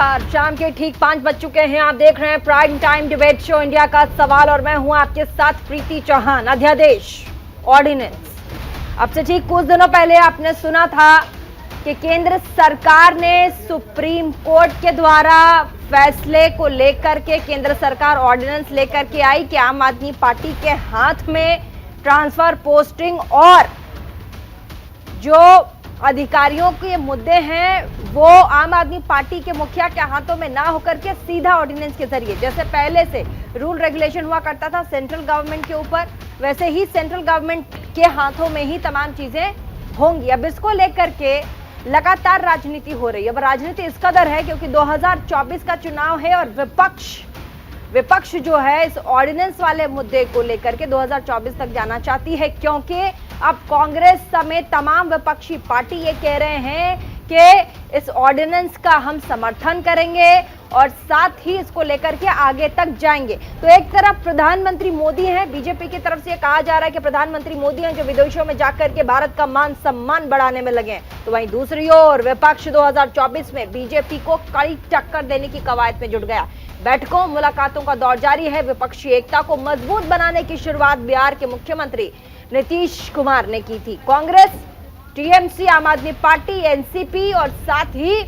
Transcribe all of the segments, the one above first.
नमस्कार। शाम के ठीक 5 बज चुके हैं। आप देख रहे हैं prime time debate show India का सवाल और मैं हूं आपके साथ प्रीति चौहान। अध्यादेश ऑर्डिनेंस, अब से ठीक कुछ दिनों पहले आपने सुना था कि केंद्र सरकार ने सुप्रीम कोर्ट के द्वारा फैसले को लेकर के केंद्र सरकार ऑर्डिनेंस लेकर के आई कि आम आदमी पार्टी के हाथ में ट्रांसफर, पोस्टिंग और जो अधिकारियों के मुद्दे हैं वो आम आदमी पार्टी के मुखिया के हाथों में ना होकर के सीधा ऑर्डिनेंस के जरिए, जैसे पहले से रूल रेगुलेशन हुआ करता था सेंट्रल गवर्नमेंट के ऊपर, वैसे ही सेंट्रल गवर्नमेंट के हाथों में ही तमाम चीजें होंगी। अब इसको लेकर के लगातार राजनीति हो रही है। अब राजनीति इस कदर है क्योंकि 2024 का चुनाव है और विपक्ष जो है इस ऑर्डिनेंस वाले मुद्दे को लेकर के 2024 तक जाना चाहती है, क्योंकि अब कांग्रेस समेत तमाम विपक्षी पार्टी ये कह रहे हैं कि इस ऑर्डिनेंस का हम समर्थन करेंगे और साथ ही इसको लेकर के आगे तक जाएंगे। तो एक तरफ प्रधानमंत्री मोदी हैं, बीजेपी की तरफ से कहा जा रहा है कि प्रधानमंत्री मोदी हैं जो विदेशों में जाकर के भारत का मान सम्मान बढ़ाने में लगे हैं, तो वहीं दूसरी ओर विपक्ष 2024 में बीजेपी को कड़ी टक्कर देने की कवायद में जुट गया। बैठकों, मुलाकातों का दौर जारी है। विपक्षी एकता को मजबूत बनाने की शुरुआत बिहार के मुख्यमंत्री नीतीश कुमार ने की थी। कांग्रेस, टीएमसी, आम आदमी पार्टी, एनसीपी और साथ ही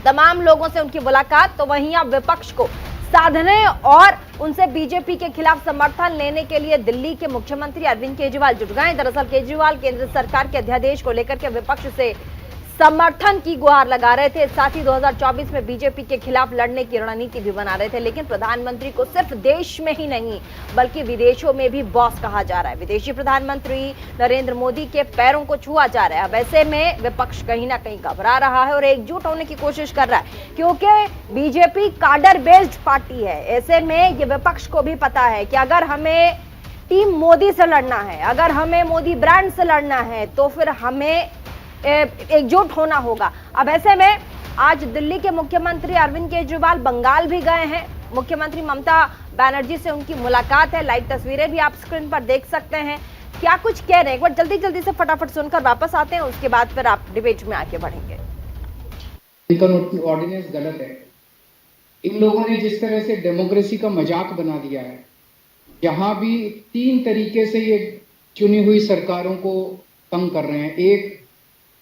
तमाम लोगों से उनकी मुलाकात। तो वहीं अब विपक्ष को साधने और उनसे बीजेपी के खिलाफ समर्थन लेने के लिए दिल्ली के मुख्यमंत्री अरविंद केजरीवाल जुट गए। दरअसल केजरीवाल केंद्र सरकार के अध्यादेश को लेकर के विपक्ष से समर्थन की गुहार लगा रहे थे, साथ ही 2024 में बीजेपी के खिलाफ लड़ने की रणनीति भी बना रहे थे। लेकिन प्रधानमंत्री को सिर्फ देश में ही नहीं बल्कि विदेशों में भी बॉस कहा जा रहा है। विदेशी प्रधानमंत्री नरेंद्र मोदी के पैरों को छुआ जा रहा है। वैसे में विपक्ष कहीं ना कहीं घबरा रहा है और एकजुट होने की कोशिश कर रहा है, क्योंकि बीजेपी काडर बेस्ड पार्टी है। ऐसे में ये विपक्ष को भी पता है कि अगर हमें टीम मोदी से लड़ना है, अगर हमें मोदी ब्रांड से लड़ना है, तो फिर हमें एकजुट होना होगा। अब ऐसे में आज दिल्ली के मुख्यमंत्री अरविंद केजरीवाल बंगाल भी गए हैं। मुख्यमंत्री ममता बनर्जी से उनकी मुलाकात है। लाइव तस्वीरें भी आप स्क्रीन पर देख सकते हैं। क्या कुछ कह रहे हैं, एक बार जल्दी से फटाफट सुनकर वापस आते हैं, उसके बाद फिर आप डिबेट में आगे बढ़ेंगे। इनका ऑर्डिनेंस गलत है। इन लोगों ने जिस तरह से डेमोक्रेसी का मजाक बना दिया है, जहां भी 3 तरीके से ये चुनी हुई सरकारों को तंग कर रहे हैं। एक,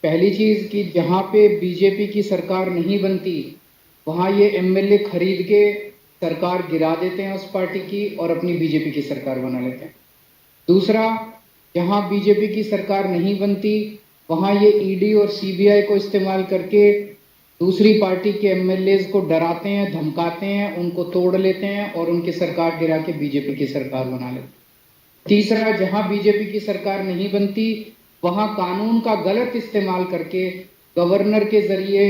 पहली चीज कि जहां पे बीजेपी की सरकार नहीं बनती वहां ये एमएलए खरीद के सरकार गिरा देते हैं उस पार्टी की और अपनी बीजेपी की सरकार बना लेते हैं। दूसरा, जहां बीजेपी की सरकार नहीं बनती वहां ये ईडी और सीबीआई को इस्तेमाल करके दूसरी पार्टी के एमएलए को डराते हैं, धमकाते हैं, उनको तोड़ लेते हैं और उनकी सरकार गिरा के बीजेपी की सरकार बना लेते हैं। तीसरा, जहां बीजेपी की सरकार नहीं बनती वहां कानून का गलत इस्तेमाल करके गवर्नर के जरिए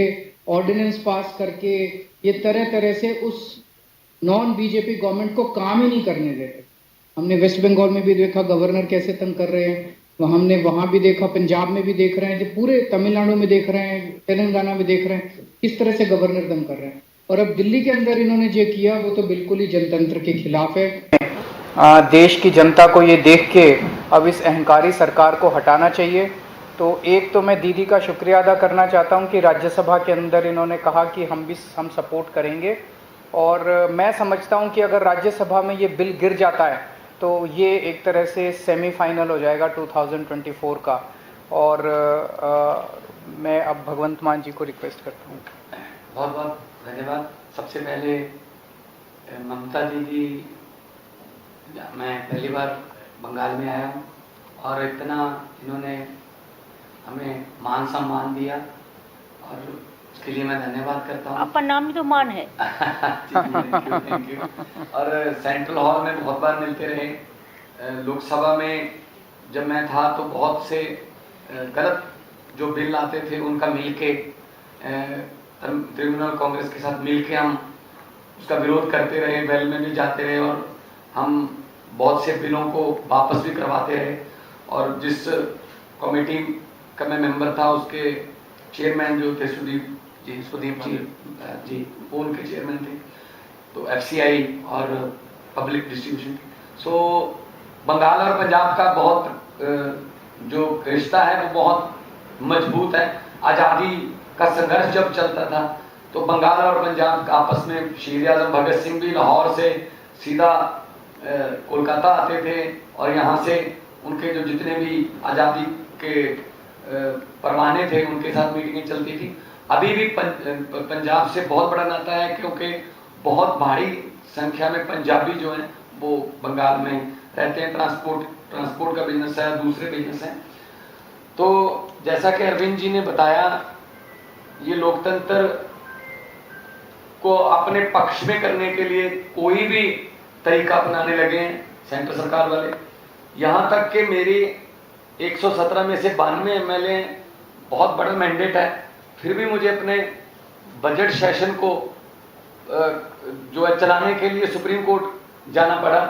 ऑर्डिनेंस पास करके ये तरह तरह से उस नॉन बीजेपी गवर्नमेंट को काम ही नहीं करने देते। हमने वेस्ट बंगाल में भी देखा गवर्नर कैसे तंग कर रहे हैं, तो हमने वहां भी देखा, पंजाब में भी देख रहे हैं, जो पूरे तमिलनाडु में देख रहे हैं, तेलंगाना में देख रहे हैं किस तरह से गवर्नर तंग कर रहे हैं। और अब दिल्ली के अंदर इन्होंने जो किया वो तो बिल्कुल ही जनतंत्र के खिलाफ है। देश की जनता को ये देख के अब इस अहंकारी सरकार को हटाना चाहिए। तो एक तो मैं दीदी का शुक्रिया अदा करना चाहता हूँ कि राज्यसभा के अंदर इन्होंने कहा कि हम सपोर्ट करेंगे, और मैं समझता हूँ कि अगर राज्यसभा में ये बिल गिर जाता है तो ये एक तरह से सेमीफाइनल हो जाएगा 2024 का। और मैं अब भगवंत मान जी को रिक्वेस्ट करता हूँ। बहुत बहुत धन्यवाद। सबसे पहले ममता दीदी, मैं पहली बार बंगाल में आया हूँ और इतना इन्होंने हमें मान सम्मान दिया और उसके लिए मैं धन्यवाद करता हूँ। आपका नाम भी तो मान है। Thank you. और सेंट्रल हॉल में बहुत बार मिलते रहे। लोकसभा में जब मैं था तो बहुत से गलत जो बिल आते थे उनका मिलके तृणमूल कांग्रेस के साथ मिलके हम उसका विरोध करते रहे, वेल में भी जाते रहे और हम बहुत से बिलों को वापस भी करवाते रहे। और जिस कमेटी का मैं मेंबर था उसके चेयरमैन जो थे सुदीप जी वो उनके चेयरमैन थे। तो एफसीआई और पब्लिक डिस्ट्रीब्यूशन। सो बंगाल और पंजाब का बहुत जो रिश्ता है वो बहुत मजबूत है। आज़ादी का संघर्ष जब चलता था तो बंगाल और पंजाब आपस में शहीद आजम भगत सिंह भी लाहौर से सीधा कोलकाता आते थे और यहाँ से उनके जो जितने भी आज़ादी के परवाने थे उनके साथ मीटिंगें चलती थी। अभी भी पंजाब से बहुत बड़ा नाता है, क्योंकि बहुत भारी संख्या में पंजाबी जो हैं वो बंगाल में रहते हैं। ट्रांसपोर्ट का बिजनेस है, दूसरे बिजनेस हैं। तो जैसा कि अरविंद जी ने बताया, ये लोकतंत्र को अपने पक्ष में करने के लिए कोई भी तरीका अपनाने लगे हैं सेंटर सरकार वाले। यहाँ तक कि मेरी 117 में से 92 एमएलए, बहुत बड़ा मैंडेट है, फिर भी मुझे अपने बजट सेशन को जो है चलाने के लिए सुप्रीम कोर्ट जाना पड़ा।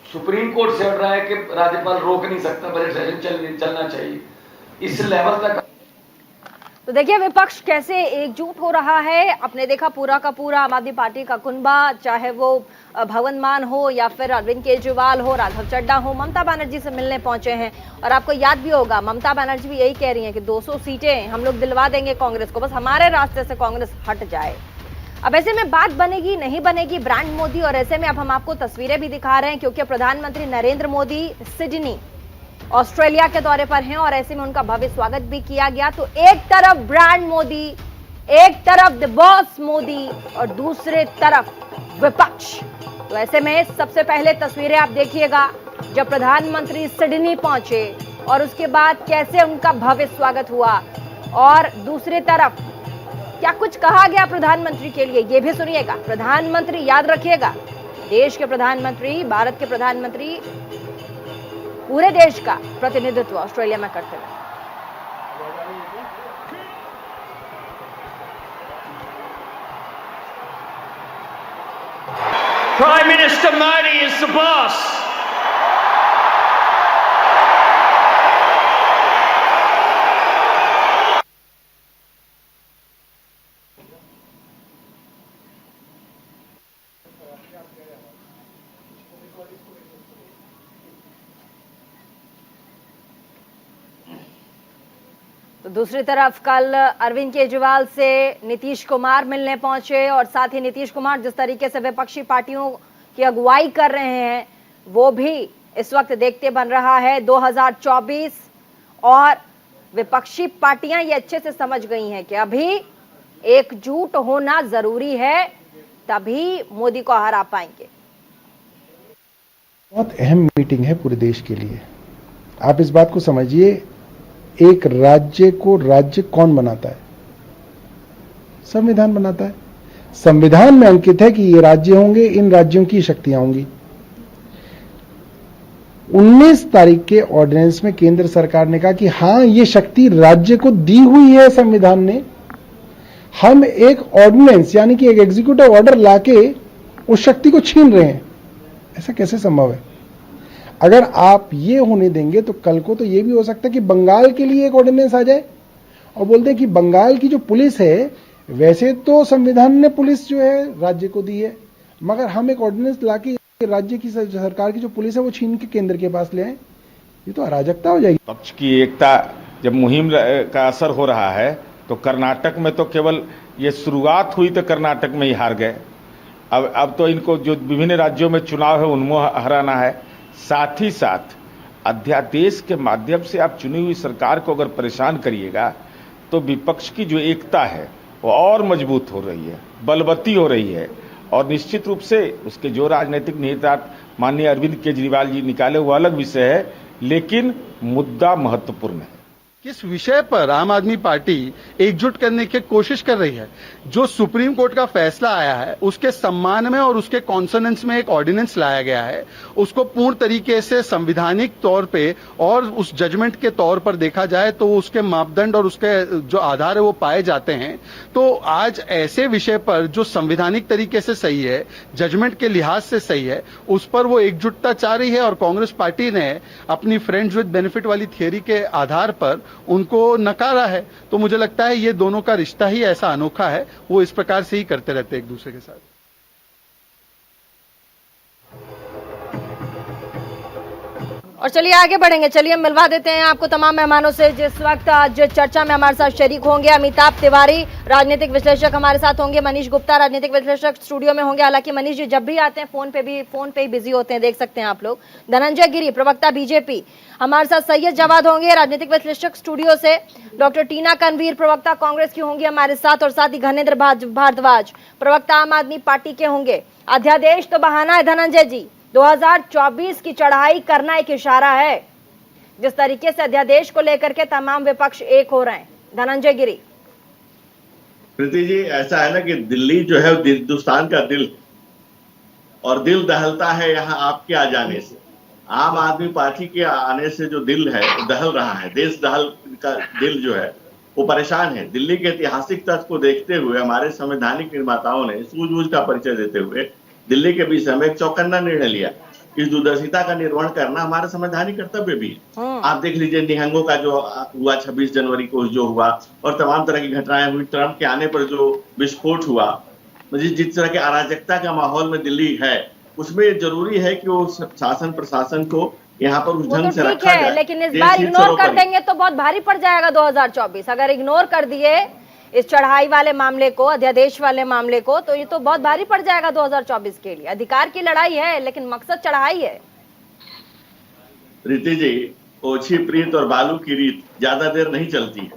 सुप्रीम कोर्ट से ऑर्डर है कि राज्यपाल रोक नहीं सकता, बजट सेशन चलना चाहिए। इस लेवल तक तो देखिए विपक्ष कैसे एकजुट हो रहा है। आपने देखा पूरा का पूरा आम आदमी पार्टी का कुनबा, चाहे वो भगवंत मान हो या फिर अरविंद केजरीवाल हो, राघव चड्ढा हो, ममता बनर्जी से मिलने पहुंचे हैं। और आपको याद भी होगा, ममता बनर्जी भी यही कह रही हैं कि 200 सीटें हम लोग दिलवा देंगे कांग्रेस को, बस हमारे रास्ते से कांग्रेस हट जाए। अब ऐसे में बात बनेगी नहीं बनेगी ब्रांड मोदी, और ऐसे में अब हम आपको तस्वीरें भी दिखा रहे हैं, क्योंकि प्रधानमंत्री नरेंद्र मोदी सिडनी ऑस्ट्रेलिया के दौरे पर हैं और ऐसे में उनका भव्य स्वागत भी किया गया। तो एक तरफ ब्रांड मोदी, एक तरफ द बॉस मोदी और दूसरे तरफ विपक्ष। तो ऐसे में सबसे पहले तस्वीरें आप देखिएगा जब प्रधानमंत्री सिडनी पहुंचे और उसके बाद कैसे उनका भव्य स्वागत हुआ, और दूसरी तरफ क्या कुछ कहा गया प्रधानमंत्री के लिए, ये भी सुनिएगा। प्रधानमंत्री, याद रखिएगा, देश के प्रधानमंत्री, भारत के प्रधानमंत्री पूरे देश का प्रतिनिधित्व ऑस्ट्रेलिया में करते हैं। Prime Minister Modi is the boss. तो दूसरी तरफ कल अरविंद केजरीवाल से नीतीश कुमार मिलने पहुंचे, और साथ ही नीतीश कुमार जिस तरीके से विपक्षी पार्टियों की अगुवाई कर रहे हैं वो भी इस वक्त देखते बन रहा है 2024। और विपक्षी पार्टियां ये अच्छे से समझ गई हैं कि अभी एकजुट होना जरूरी है, तभी मोदी को हरा पाएंगे। बहुत अहम मीटिंग है पूरे देश के लिए। आप इस बात को समझिए, एक राज्य को राज्य कौन बनाता है? संविधान बनाता है। संविधान में अंकित है कि ये राज्य होंगे, इन राज्यों की शक्तियां होंगी। 19 तारीख के ऑर्डिनेंस में केंद्र सरकार ने कहा कि हां, ये शक्ति राज्य को दी हुई है संविधान ने। हम एक ऑर्डिनेंस यानी कि एक एग्जीक्यूटिव ऑर्डर लाके उस शक्ति को छीन रहे हैं। ऐसा कैसे संभव है? अगर आप ये होने देंगे तो कल को तो ये भी हो सकता है कि बंगाल के लिए एक ऑर्डिनेंस आ जाए और बोलते हैं कि बंगाल की जो पुलिस है, वैसे तो संविधान ने पुलिस जो है राज्य को दी है, मगर हम एक ऑर्डिनेंस लाके राज्य की सरकार की जो पुलिस है वो छीन के केंद्र के पास ले आए। ये तो अराजकता हो जाएगी। पक्ष की एकता जब मुहिम का असर हो रहा है तो कर्नाटक में तो केवल ये शुरुआत हुई तो कर्नाटक में ही हार गए। अब तो इनको जो विभिन्न राज्यों में चुनाव है उनमें हराना है। साथ ही साथ अध्यादेश के माध्यम से आप चुनी हुई सरकार को अगर परेशान करिएगा तो विपक्ष की जो एकता है वो और मजबूत हो रही है, बलवती हो रही है। और निश्चित रूप से उसके जो राजनीतिक निहितार्थ माननीय अरविंद केजरीवाल जी निकाले वो अलग विषय है, लेकिन मुद्दा महत्वपूर्ण है। किस विषय पर आम आदमी पार्टी एकजुट करने की कोशिश कर रही है? जो सुप्रीम कोर्ट का फैसला आया है उसके सम्मान में और उसके कॉन्सोनेंस में एक ऑर्डिनेंस लाया गया है, उसको पूर्ण तरीके से संविधानिक तौर पे और उस जजमेंट के तौर पर देखा जाए तो उसके मापदंड और उसके जो आधार है वो पाए जाते हैं। तो आज ऐसे विषय पर जो संवैधानिक तरीके से सही है, जजमेंट के लिहाज से सही है, उस पर वो एकजुटता चाह रही है और कांग्रेस पार्टी ने अपनी फ्रेंड्स विद बेनिफिट वाली थियोरी के आधार पर उनको नकारा है। तो मुझे लगता है ये दोनों का रिश्ता ही ऐसा अनोखा है, वो इस प्रकार से ही करते रहते एक दूसरे के साथ। और चलिए आगे बढ़ेंगे, चलिए हम मिलवा देते हैं आपको तमाम मेहमानों से जिस वक्त आज चर्चा में हमारे साथ शरीक होंगे। अमिताभ तिवारी राजनीतिक विश्लेषक हमारे साथ होंगे, मनीष गुप्ता राजनीतिक विश्लेषक स्टूडियो में होंगे। हालांकि मनीष जी जब भी आते हैं फोन पे ही बिजी होते हैं, देख सकते हैं आप लोग। धनंजय गिरी प्रवक्ता बीजेपी हमारे साथ, सैयद जवाद होंगे राजनीतिक विश्लेषक स्टूडियो से, डॉक्टर टीना कनवीर प्रवक्ता कांग्रेस की होंगी हमारे साथ, और साथ ही घनेंद्र भारद्वाज प्रवक्ता आम आदमी पार्टी के होंगे। अध्यादेश तो बहाना है धनंजय जी, 2024 की चढ़ाई करना एक इशारा है। जिस तरीके से अध्यादेश को लेकर के तमाम विपक्ष एक हो रहे हैं। धनंजय गिरी। प्रीति जी, ऐसा है ना कि दिल्ली जो है हिंदुस्तान का दिल, और दिल दहलता है यहाँ आपके आ जाने से। आम आदमी पार्टी के आने से जो दिल है वो दहल रहा है। देश दहल का दिल जो है वो परेशान है। दिल्ली के ऐतिहासिक तथ्य को देखते हुए हमारे संवैधानिक निर्माताओं ने सूझबूझ का परिचय देते हुए दिल्ली के विषय में एक चौकन्ना निर्णय लिया। इस दूरदर्शिता का निर्वहन करना हमारा संवैधानिक कर्तव्य भी है। आप देख लीजिए निहंगों का जो हुआ 26 जनवरी को जो हुआ, और तमाम तरह की घटनाएं हुई। ट्रंप के आने पर जो विस्फोट हुआ, जिस तरह के अराजकता का माहौल में दिल्ली है, उसमें जरूरी है कि वो शासन प्रशासन को यहाँ पर उस ढंग से रखा जाए। लेकिन इस बार इग्नोर कर देंगे तो बहुत भारी पड़ जाएगा 2024। अगर इग्नोर कर दिए इस चढ़ाई वाले मामले को, अध्यादेश वाले मामले को, तो ये तो बहुत भारी पड़ जाएगा 2024 के लिए। अधिकार की लड़ाई है लेकिन मकसद चढ़ाई है। रीति जी, ओछी प्रीत और बालू की रीत ज्यादा देर नहीं चलती है,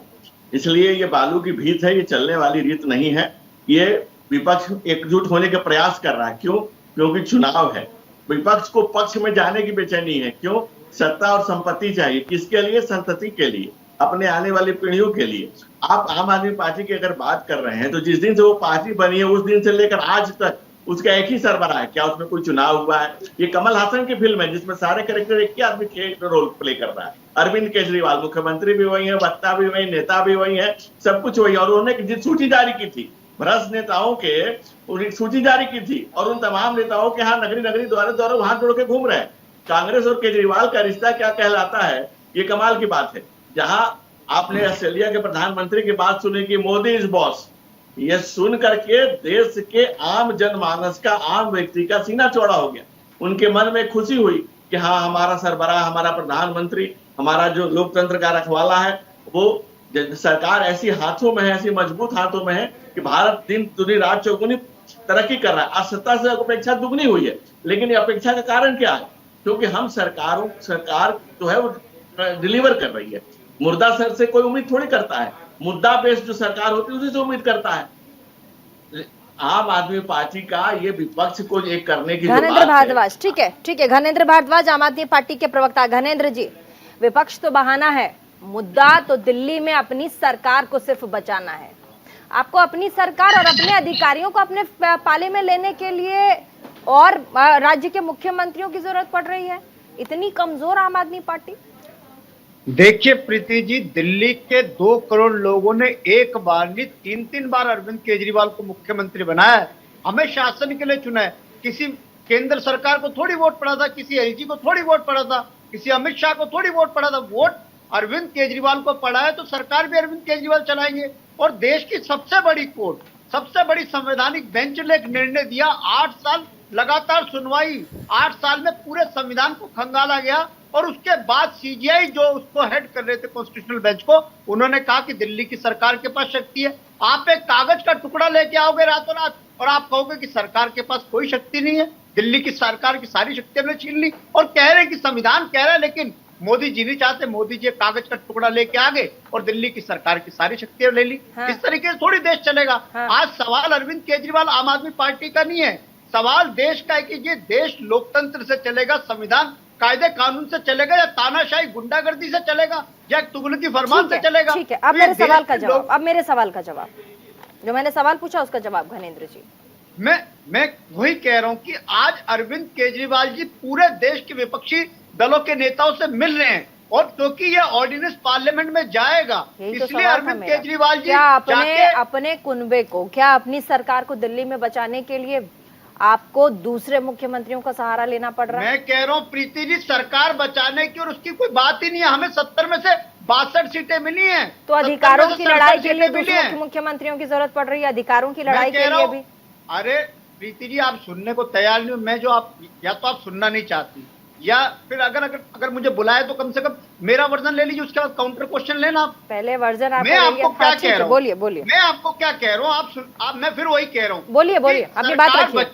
इसलिए ये बालू की भीत है, ये चलने वाली रीत नहीं है। ये विपक्ष एकजुट होने के प्रयास कर रहा है। क्यों? क्योंकि चुनाव है। विपक्ष को पक्ष में जाने की बेचैनी है। क्यों? सत्ता और संपत्ति चाहिए। किसके लिए? संतति के लिए, अपने आने वाली पीढ़ियों के लिए। आप आम आदमी पार्टी की अगर बात कर रहे हैं तो जिस दिन से वो पार्टी बनी है उस दिन से लेकर आज तक उसका एक ही सरबराह है। क्या उसमें कोई चुनाव हुआ है? ये कमल हासन की फिल्म है जिसमें सारे कैरेक्टर एक ही आदमी के रोल प्ले कर रहा है। अरविंद केजरीवाल मुख्यमंत्री भी वही है, वक्ता भी वही, नेता भी वही है, सब कुछ वही। और उन्होंने सूची जारी की थी, भ्रष्ट नेताओं के सूची जारी की थी, और उन तमाम नेताओं के यहाँ नगरी नगरी द्वारा हाथ जोड़ के घूम रहे हैं। कांग्रेस और केजरीवाल का रिश्ता क्या कहलाता है, ये कमाल की बात है। जहां आपने ऑस्ट्रेलिया के प्रधानमंत्री की बात सुनी कि मोदी इज बॉस, ये सुन करके देश के आम जनमानस का, आम व्यक्ति का सीना चौड़ा हो गया। उनके मन में खुशी हुई कि हाँ, हमारा सरबराह, हमारा प्रधानमंत्री, हमारा जो लोकतंत्र का रखवाला है, वो सरकार ऐसी हाथों में है, ऐसी मजबूत हाथों में है कि भारत दिन दुनी रात चौगुनी तरक्की कर रहा है। आज सत्ता से अपेक्षा दुगनी हुई है। लेकिन ये अपेक्षा का कारण क्या है? क्योंकि हम सरकार जो है वो डिलीवर कर रही है। मुर्दा सर से कोई उम्मीद थोड़ी करता है, मुद्दा बेस्ड जो सरकार होती है उसी से उम्मीद करता है। आम आदमी पार्टी का ये विपक्ष को एक करने की घनेंद्र भारद्वाज, ठीक है घनेंद्र भारद्वाज आम आदमी पार्टी के प्रवक्ता। घनेंद्र जी, विपक्ष तो बहाना है, मुद्दा तो दिल्ली में अपनी सरकार को सिर्फ बचाना है। आपको अपनी सरकार और अपने अधिकारियों को अपने पाले में लेने के लिए और राज्य के मुख्यमंत्रियों की जरूरत पड़ रही है। इतनी कमजोर आम आदमी पार्टी। देखिए प्रीति जी, दिल्ली के 2 करोड़ लोगों ने एक बार नहीं 3-3 बार अरविंद केजरीवाल को मुख्यमंत्री बनाया है। हमें शासन के लिए चुना है। किसी केंद्र सरकार को थोड़ी वोट पड़ा था, किसी एलजी को थोड़ी वोट पड़ा था, किसी अमित शाह को थोड़ी वोट पड़ा था। वोट अरविंद केजरीवाल को पड़ा है तो सरकार भी अरविंद केजरीवाल चलाएंगे। और देश की सबसे बड़ी कोर्ट, सबसे बड़ी संवैधानिक बेंच ने एक निर्णय दिया। 8 साल लगातार सुनवाई, 8 साल में पूरे संविधान को खंगाला गया। और उसके बाद सीजीआई जो उसको हेड कर रहे थे कॉन्स्टिट्यूशनल बेंच को, उन्होंने कहा कि दिल्ली की सरकार के पास शक्ति है। आप एक कागज का टुकड़ा लेके आओगे रातों रात और आप कहोगे कि सरकार के पास कोई शक्ति नहीं है। दिल्ली की सरकार की सारी शक्ति हमने छीन ली और कह रहे हैं कि संविधान कह रहा है, लेकिन मोदी जी नहीं चाहते। मोदी जी कागज का टुकड़ा लेके आ गए और दिल्ली की सरकार की सारी शक्तियां ले ली। इस तरीके से थोड़ी देश चलेगा। आज सवाल अरविंद केजरीवाल आम आदमी पार्टी का नहीं है, सवाल देश का है कि ये देश लोकतंत्र से चलेगा, संविधान कायदे कानून से चलेगा, या तानाशाही गुंडागर्दी से चलेगा, या तुगलकी फरमान से चलेगा। ठीक है, अब मेरे सवाल का जवाब, जो मैंने सवाल पूछा उसका जवाब घनेंद्र जी। मैं वही कह रहा हूं कि आज अरविंद केजरीवाल जी पूरे देश के विपक्षी दलों के नेताओं से मिल रहे हैं, और क्योंकि ये ऑर्डिनेंस पार्लियामेंट में जाएगा, इसलिए अरविंद केजरीवाल जी अपने कुनबे को, क्या अपनी सरकार को दिल्ली में बचाने के लिए आपको दूसरे मुख्यमंत्रियों का सहारा लेना पड़ रहा है? मैं कह रहा हूँ प्रीति जी, सरकार बचाने की और उसकी कोई बात ही नहीं है। हमें 70 में से 62 सीटें मिली हैं। तो अधिकारों की लड़ाई के लिए दूसरे मुख्यमंत्रियों की जरूरत पड़ रही है, अधिकारों की लड़ाई के लिए भी। अरे प्रीति जी, आप सुनने को तैयार नहीं हो। मैं जो आप, या तो आप सुनना नहीं चाहती, या फिर अगर मुझे बुलाए तो कम से कम मेरा वर्जन ले लीजिए, उसके बाद काउंटर क्वेश्चन लेना आप। पहले वर्जन मैं आपको क्या कह रहा हूँ, बोलिए मैं आपको क्या कह रहा हूँ, आप मैं फिर वही कह रहा हूँ, बोलिए अपनी बात रखिए।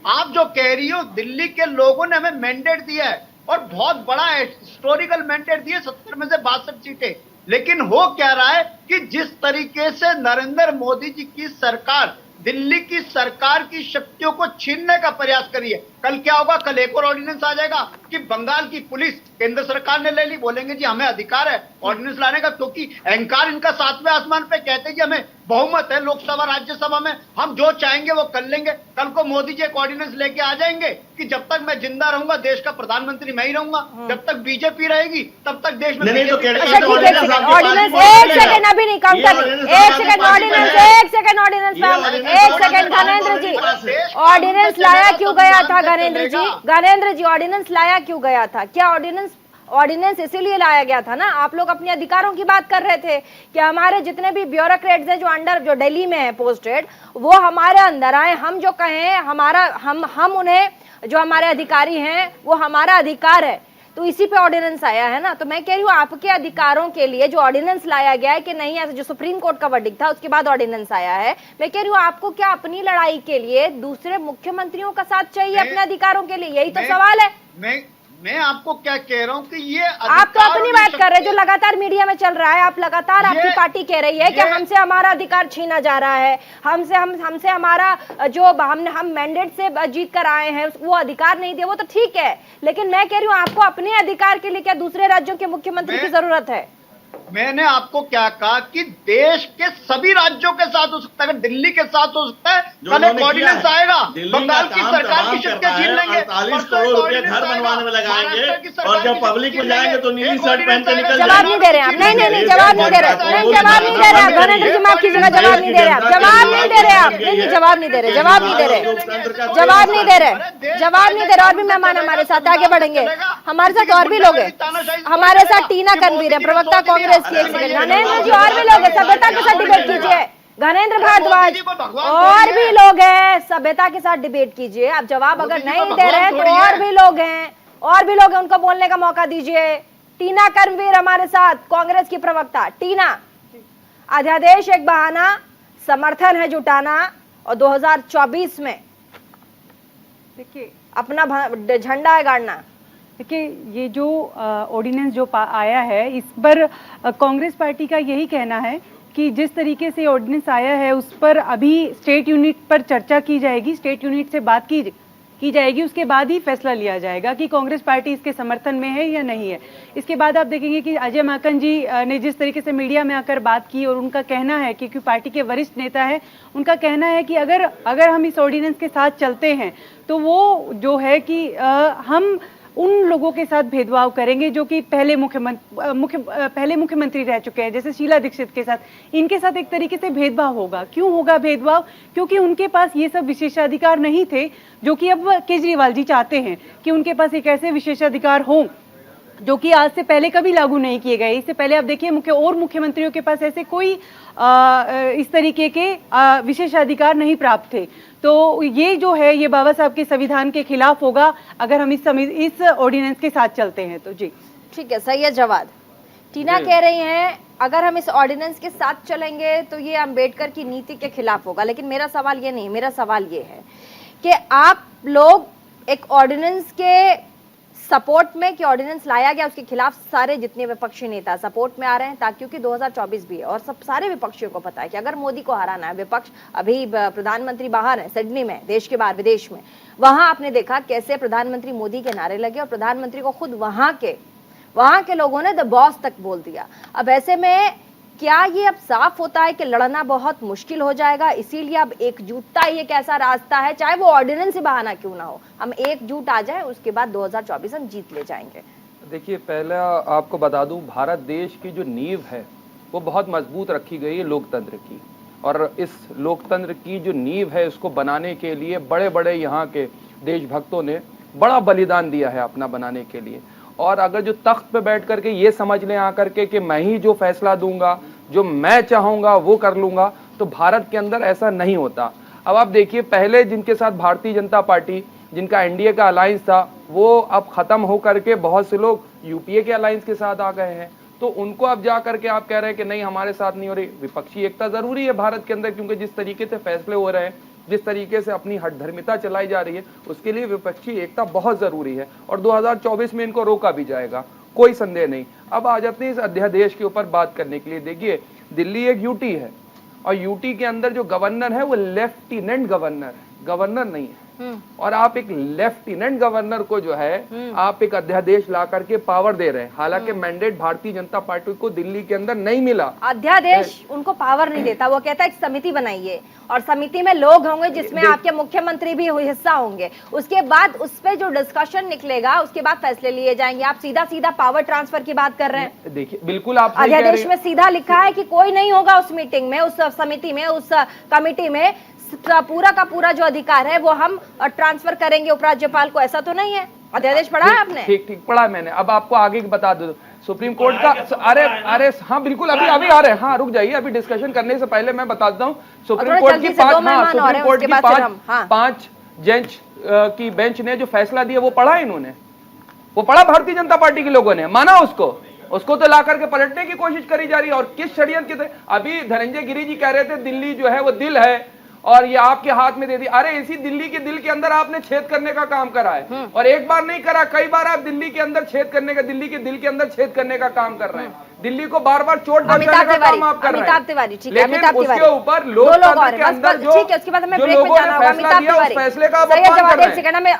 आप जो कह रही हो, दिल्ली के लोगों ने हमें मैंडेट दिया है और बहुत बड़ा हिस्टोरिकल मैंडेट दिया, 70 में से 62 सीटें, लेकिन हो क्या रहा है कि जिस तरीके से नरेंद्र मोदी जी की सरकार दिल्ली की सरकार की शक्तियों को छीनने का प्रयास करी है। कल क्या होगा, कल एक और ऑर्डिनेंस आ जाएगा कि बंगाल की पुलिस केंद्र सरकार ने ले ली, बोलेंगे जी हमें अधिकार है ऑर्डिनेंस लाने का, क्योंकि अहंकार इनका 7वें आसमान पे, कहते हैं कि हमें बहुमत है लोकसभा राज्यसभा में, हम जो चाहेंगे वो कर लेंगे। कल को मोदी जी एक ऑर्डिनेंस लेके आ जाएंगे कि जब तक मैं जिंदा रहूंगा देश का प्रधानमंत्री मैं ही रहूंगा, जब तक बीजेपी रहेगी तब तक देश में ऑर्डिनेंस एक सेकंड अभी नहीं काउंटर, एक सेकंड गणेंद्र जी, ऑर्डिनेंस लाया क्यों गया था गणेंद्र जी ऑर्डिनेंस लाया क्यों गया था? क्या ऑर्डिनेंस इसीलिए लाया गया था ना, आप लोग अपने अधिकारों की बात कर रहे थे कि हमारे जितने भी ब्यूरोक्रेट्स हैं जो दिल्ली में है पोस्टेड, वो हमारे अंदर आए, हम जो कहें हम उन्हें, जो हमारे अधिकारी हैं वो हमारा अधिकार है, तो इसी पे ऑर्डिनेंस आया है ना। तो मैं कह रही हूँ आपके अधिकारों के लिए जो ऑर्डिनेंस लाया गया है कि नहीं, ऐसे जो सुप्रीम कोर्ट का वर्डिक्ट था उसके बाद ऑर्डिनेंस आया है, मैं कह रही हूँ आपको क्या अपनी लड़ाई के लिए दूसरे मुख्यमंत्रियों का साथ चाहिए अपने अधिकारों के लिए? यही तो सवाल है। मैं आपको क्या कह रहा हूँ कि ये आप तो अपनी बात कर रहे हैं जो लगातार मीडिया में चल रहा है, आप लगातार आपकी पार्टी कह रही है कि हमसे हमारा अधिकार छीना जा रहा है, हमसे हमारा जो हम मैंडेट से जीत कर आए हैं वो अधिकार नहीं दिया, वो तो ठीक है, लेकिन मैं कह रही हूँ आपको अपने अधिकार के लिए क्या दूसरे राज्यों के मुख्यमंत्री की जरूरत है? मैंने आपको क्या कहा कि देश के सभी राज्यों के साथ हो सकता है, अगर दिल्ली के साथ हो सकता है, कल एक ऑर्डिनेंस आएगा, बंगाल की सरकार की शक्तियां छीन लेंगे, 48 करोड़ रुपए घर बनवाने में लगाएंगे और जब पब्लिक में जाएंगे तो नीली शर्ट पहन के निकल जवाब नहीं दे रहे आप, नहीं जवाब नहीं दे रहे आप गणेंद्र जी, माफ कीजिएगा, जवाब नहीं दे रहे आप, जवाब नहीं दे रहे और भी मेहमान हमारे साथ आगे बढ़ेंगे, हमारे साथ और भी लोग हैं, हमारे साथ टीना कनवीर है, प्रवक्ता कांग्रेस की। एक सेकंड गणेंद्र जी, और भी लोग हैं, सभ्यता के साथ डिबेट कीजिए। गणेंद्र भारद्वाज, और भी लोग हैं, सभ्यता के साथ डिबेट कीजिए। आप जवाब अगर नहीं दे रहे तो और भी लोग हैं, उनको बोलने का मौका दीजिए। टीना कनवीर हमारे साथ, कांग्रेस की प्रवक्ता। टीना, अध्यादेश एक बहाना, समर्थन है जुटाना, और 2024 में देखिए अपना झंडा है गाड़ना। देखिए, ये जो ऑर्डिनेंस जो आया है, इस पर कांग्रेस पार्टी का यही कहना है कि जिस तरीके से ऑर्डिनेंस आया है उस पर अभी स्टेट यूनिट पर चर्चा की जाएगी, स्टेट यूनिट से बात की जाएगी, उसके बाद ही फैसला लिया जाएगा कि कांग्रेस पार्टी इसके समर्थन में है या नहीं है। इसके बाद आप देखेंगे कि अजय माकन जी ने जिस तरीके से मीडिया में आकर बात की, और उनका कहना है, क्योंकि पार्टी के वरिष्ठ नेता है, उनका कहना है कि अगर हम इस ऑर्डिनेंस के साथ चलते हैं तो वो जो है कि हम उन लोगों के साथ भेदभाव करेंगे जो कि पहले मुख्यमंत्री रह चुके हैं, जैसे शीला दीक्षित के साथ, इनके साथ एक तरीके से भेदभाव होगा। क्यों होगा भेदभाव? क्योंकि उनके पास ये सब विशेषाधिकार नहीं थे जो कि अब केजरीवाल जी चाहते हैं कि उनके पास एक ऐसे विशेषाधिकार हों जो कि आज से पहले कभी लागू नहीं किए गए। इससे पहले आप देखिए मुख्यमंत्रियों के पास ऐसे कोई इस तरीके के विशेषाधिकार नहीं प्राप्त थे। तो ये जो है ये बाबा साहब के संविधान के खिलाफ होगा अगर हम इस ऑर्डिनेंस के साथ चलते हैं तो। जी ठीक है, सही है जवाब। टीना कह रही हैं अगर हम इस ऑर्डिनेंस के साथ चलेंगे तो ये अंबेडकर की नीति के खिलाफ होगा, लेकिन मेरा सवाल ये नहीं, मेरा सवाल ये है कि आप लोग एक ऑर्डिनेंस के सपोर्ट में, कि ऑर्डिनेंस लाया गया उसके खिलाफ सारे जितने विपक्षी नेता सपोर्ट में आ रहे हैं, ताकि क्योंकि 2024 भी है और सब सारे विपक्षियों को पता है कि अगर मोदी को हराना है, विपक्ष अभी प्रधानमंत्री बाहर है, सिडनी में, देश के बाहर विदेश में, वहां आपने देखा कैसे प्रधानमंत्री मोदी के नारे लगे और प्रधानमंत्री को खुद वहां के लोगों ने द बॉस तक बोल दिया। अब ऐसे में क्या ये अब साफ होता है कि लड़ना बहुत मुश्किल हो जाएगा, इसीलिए अब एकजुटता ही एक ऐसा रास्ता है, चाहे वो ऑर्डिनेंस से बहाना क्यों ना हो, हम एकजुट आ जाए, उसके बाद 2024 हम जीत ले जाएंगे। देखिए, पहले आपको बता दूं, भारत देश की जो नींव है वो बहुत मजबूत रखी गई है लोकतंत्र की, और इस लोकतंत्र की जो नींव है उसको बनाने के लिए बड़े बड़े यहाँ के देशभक्तों ने बड़ा बलिदान दिया है अपना बनाने के लिए। और अगर जो तख्त पे बैठ करके ये समझ लें आकर के कि मैं ही जो फैसला दूंगा, जो मैं चाहूंगा वो कर लूंगा, तो भारत के अंदर ऐसा नहीं होता। अब आप देखिए, पहले जिनके साथ भारतीय जनता पार्टी जिनका एनडीए का अलायंस था वो अब खत्म हो करके बहुत से लोग यूपीए के अलायंस के साथ आ गए हैं। तो उनको अब जा करके आप कह रहे हैं कि नहीं हमारे साथ नहीं हो रही। विपक्षी एकता जरूरी है भारत के अंदर, क्योंकि जिस तरीके से फैसले हो रहे हैं, जिस तरीके से अपनी हठधर्मिता चलाई जा रही है, उसके लिए विपक्षी एकता बहुत जरूरी है। और 2024 में इनको रोका भी जाएगा, कोई संदेह नहीं। अब आ जाते हैं इस अध्यादेश के ऊपर बात करने के लिए। देखिए, दिल्ली एक यूटी है और यूटी के अंदर जो गवर्नर है वो लेफ्टिनेंट गवर्नर है, गवर्नर नहीं है। और आप एक लेफ्टिनेंट गवर्नर को जो है आप एक अध्यादेश ला करके पावर दे रहे हैं। हालांकि मैंडेट भारतीय जनता पार्टी को दिल्ली के अंदर नहीं मिला। अध्यादेश उनको पावर नहीं देता, वो कहता है एक समिति बनाइए और समिति में लोग होंगे जिसमें आपके मुख्यमंत्री भी हिस्सा होंगे। उसके बाद उस पर जो डिस्कशन निकलेगा उसके बाद फैसले लिए जाएंगे। आप सीधा सीधा पावर ट्रांसफर की बात कर रहे हैं। देखिए, बिल्कुल आप अध्यादेश में सीधा लिखा है कि कोई नहीं होगा उस मीटिंग में, उस समिति में, उस कमिटी में। पूरा का पूरा जो अधिकार है वो हम ट्रांसफर करेंगे उपराज्यपाल को, ऐसा तो नहीं है। अध्यादेश पढ़ा है आपने? ठीक पढ़ा मैंने। अब आपको आगे बता दो सुप्रीम कोर्ट का। अरे हाँ बिल्कुल, अभी आ रहे हैं। हाँ रुक जाइए, अभी डिस्कशन करने से पहले मैं बता देता हूँ सुप्रीम कोर्ट की पांच जज की बेंच ने जो फैसला दिया वो पढ़ा इन्होंने, वो पढ़ा भारतीय जनता पार्टी के लोगों ने, माना उसको तो ला करके पलटने की कोशिश करी जा रही है। और किस षड्यंत्र के, अभी धनंजय गिरी जी कह रहे थे दिल्ली जो है वो दिल है और ये आपके हाथ में दे दी। अरे इसी दिल्ली के दिल के अंदर आपने छेद करने का काम करा है, और एक बार नहीं करा, कई बार आप दिल्ली के अंदर छेद करने का, दिल्ली के दिल के अंदर छेद करने का काम कर रहे हैं। दिल्ली को बार बार चोट पहुंचाने का काम आप कर रहे हैं। अमिताभ तिवारी, ठीक है, लेकिन उसके ऊपर लोकतंत्र के अंदर जो ठीक है, उसके बाद हमें ब्रेक में जाना होगा। अमिताभ तिवारी, फैसले का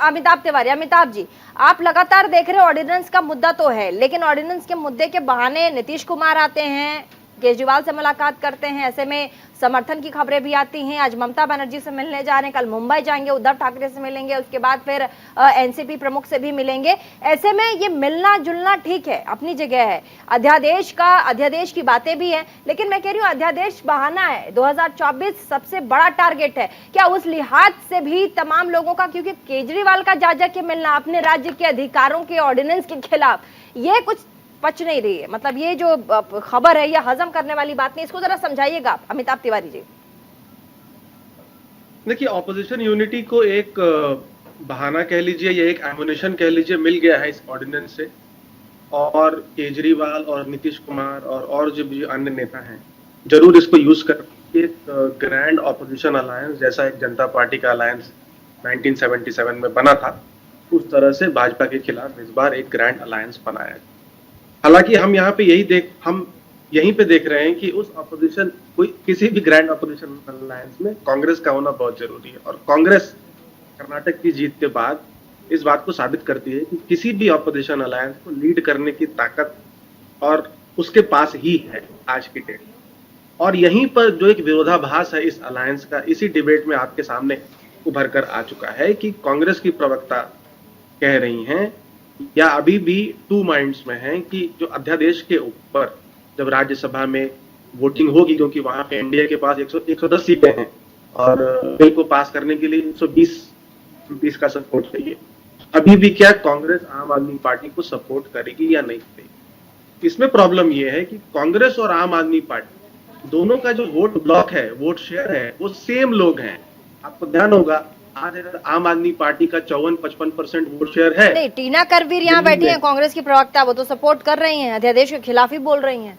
अमिताभ तिवारी, अमिताभ जी, आप लगातार देख रहे हो ऑर्डिनेंस का मुद्दा तो है, लेकिन ऑर्डिनेंस के मुद्दे के बहाने नीतीश कुमार आते हैं, केजरीवाल से मुलाकात करते हैं, ऐसे में समर्थन की खबरें भी आती हैं। आज ममता बनर्जी से मिलने जा रहे हैं, कल मुंबई जाएंगे, उद्धव ठाकरे से मिलेंगे, उसके बाद फिर एनसीपी प्रमुख से भी मिलेंगे। ऐसे में ये मिलना जुलना ठीक है, अपनी जगह है। अध्यादेश की बातें भी हैं, लेकिन मैं कह रही हूँ अध्यादेश बहाना है। 2024 सबसे बड़ा टारगेट है क्या? उस लिहाज से भी तमाम लोगों का, क्योंकि केजरीवाल का जा के मिलना अपने राज्य के अधिकारों के ऑर्डिनेंस के खिलाफ, ये कुछ पच नहीं रही है। मतलब ये जो खबर है ये हजम करने वाली बात नहीं, इसको जरा समझाइएगा अमिताभ तिवारी जी। देखिए, ऑपोजिशन यूनिटी को एक बहाना कह लीजिए या एक एमुनेशन कह लीजिए मिल गया है इस ऑर्डिनेंस से, और केजरीवाल और नीतीश कुमार और जो भी अन्य नेता हैं जरूर इसको यूज कर एक ग्रैंड ऑपोजिशन अलायंस, जैसा एक जनता पार्टी का अलायंस 1977 में बना था, उस तरह से भाजपा के खिलाफ इस बार एक ग्रैंड अलायंस बनाया। हालांकि हम यहाँ पे यहीं पे देख रहे हैं कि उस ऑपोजिशन, किसी भी ग्रैंड ऑपोजिशन अलायंस में कांग्रेस का होना बहुत जरूरी है। और कांग्रेस कर्नाटक की जीत के बाद इस बात को साबित करती है कि किसी भी ऑपोजिशन अलायंस को लीड करने की ताकत और उसके पास ही है आज की डेट। और यहीं पर जो एक विरोधाभास है इस अलायंस का, इसी डिबेट में आपके सामने उभर कर आ चुका है कि कांग्रेस की प्रवक्ता कह रही हैं या अभी भी टू माइंड्स में हैं कि जो अध्यादेश के ऊपर जब राज्यसभा में वोटिंग होगी, क्योंकि वहां पे एनडीए के पास 110 सीटें हैं और बिल को पास करने के लिए 120 का सपोर्ट चाहिए, अभी भी क्या कांग्रेस आम आदमी पार्टी को सपोर्ट करेगी या नहीं करेगी? इसमें प्रॉब्लम यह है कि कांग्रेस और आम आदमी पार्टी दोनों का जो वोट ब्लॉक है, वोट शेयर है, वो सेम लोग हैं। आपको ध्यान होगा आज अगर आम आदमी पार्टी का 54-55% वोट शेयर है। नहीं, टीना करवीर यहाँ बैठी है कांग्रेस की प्रवक्ता, वो तो सपोर्ट कर रही हैं, अध्यादेश के खिलाफ ही बोल रही हैं।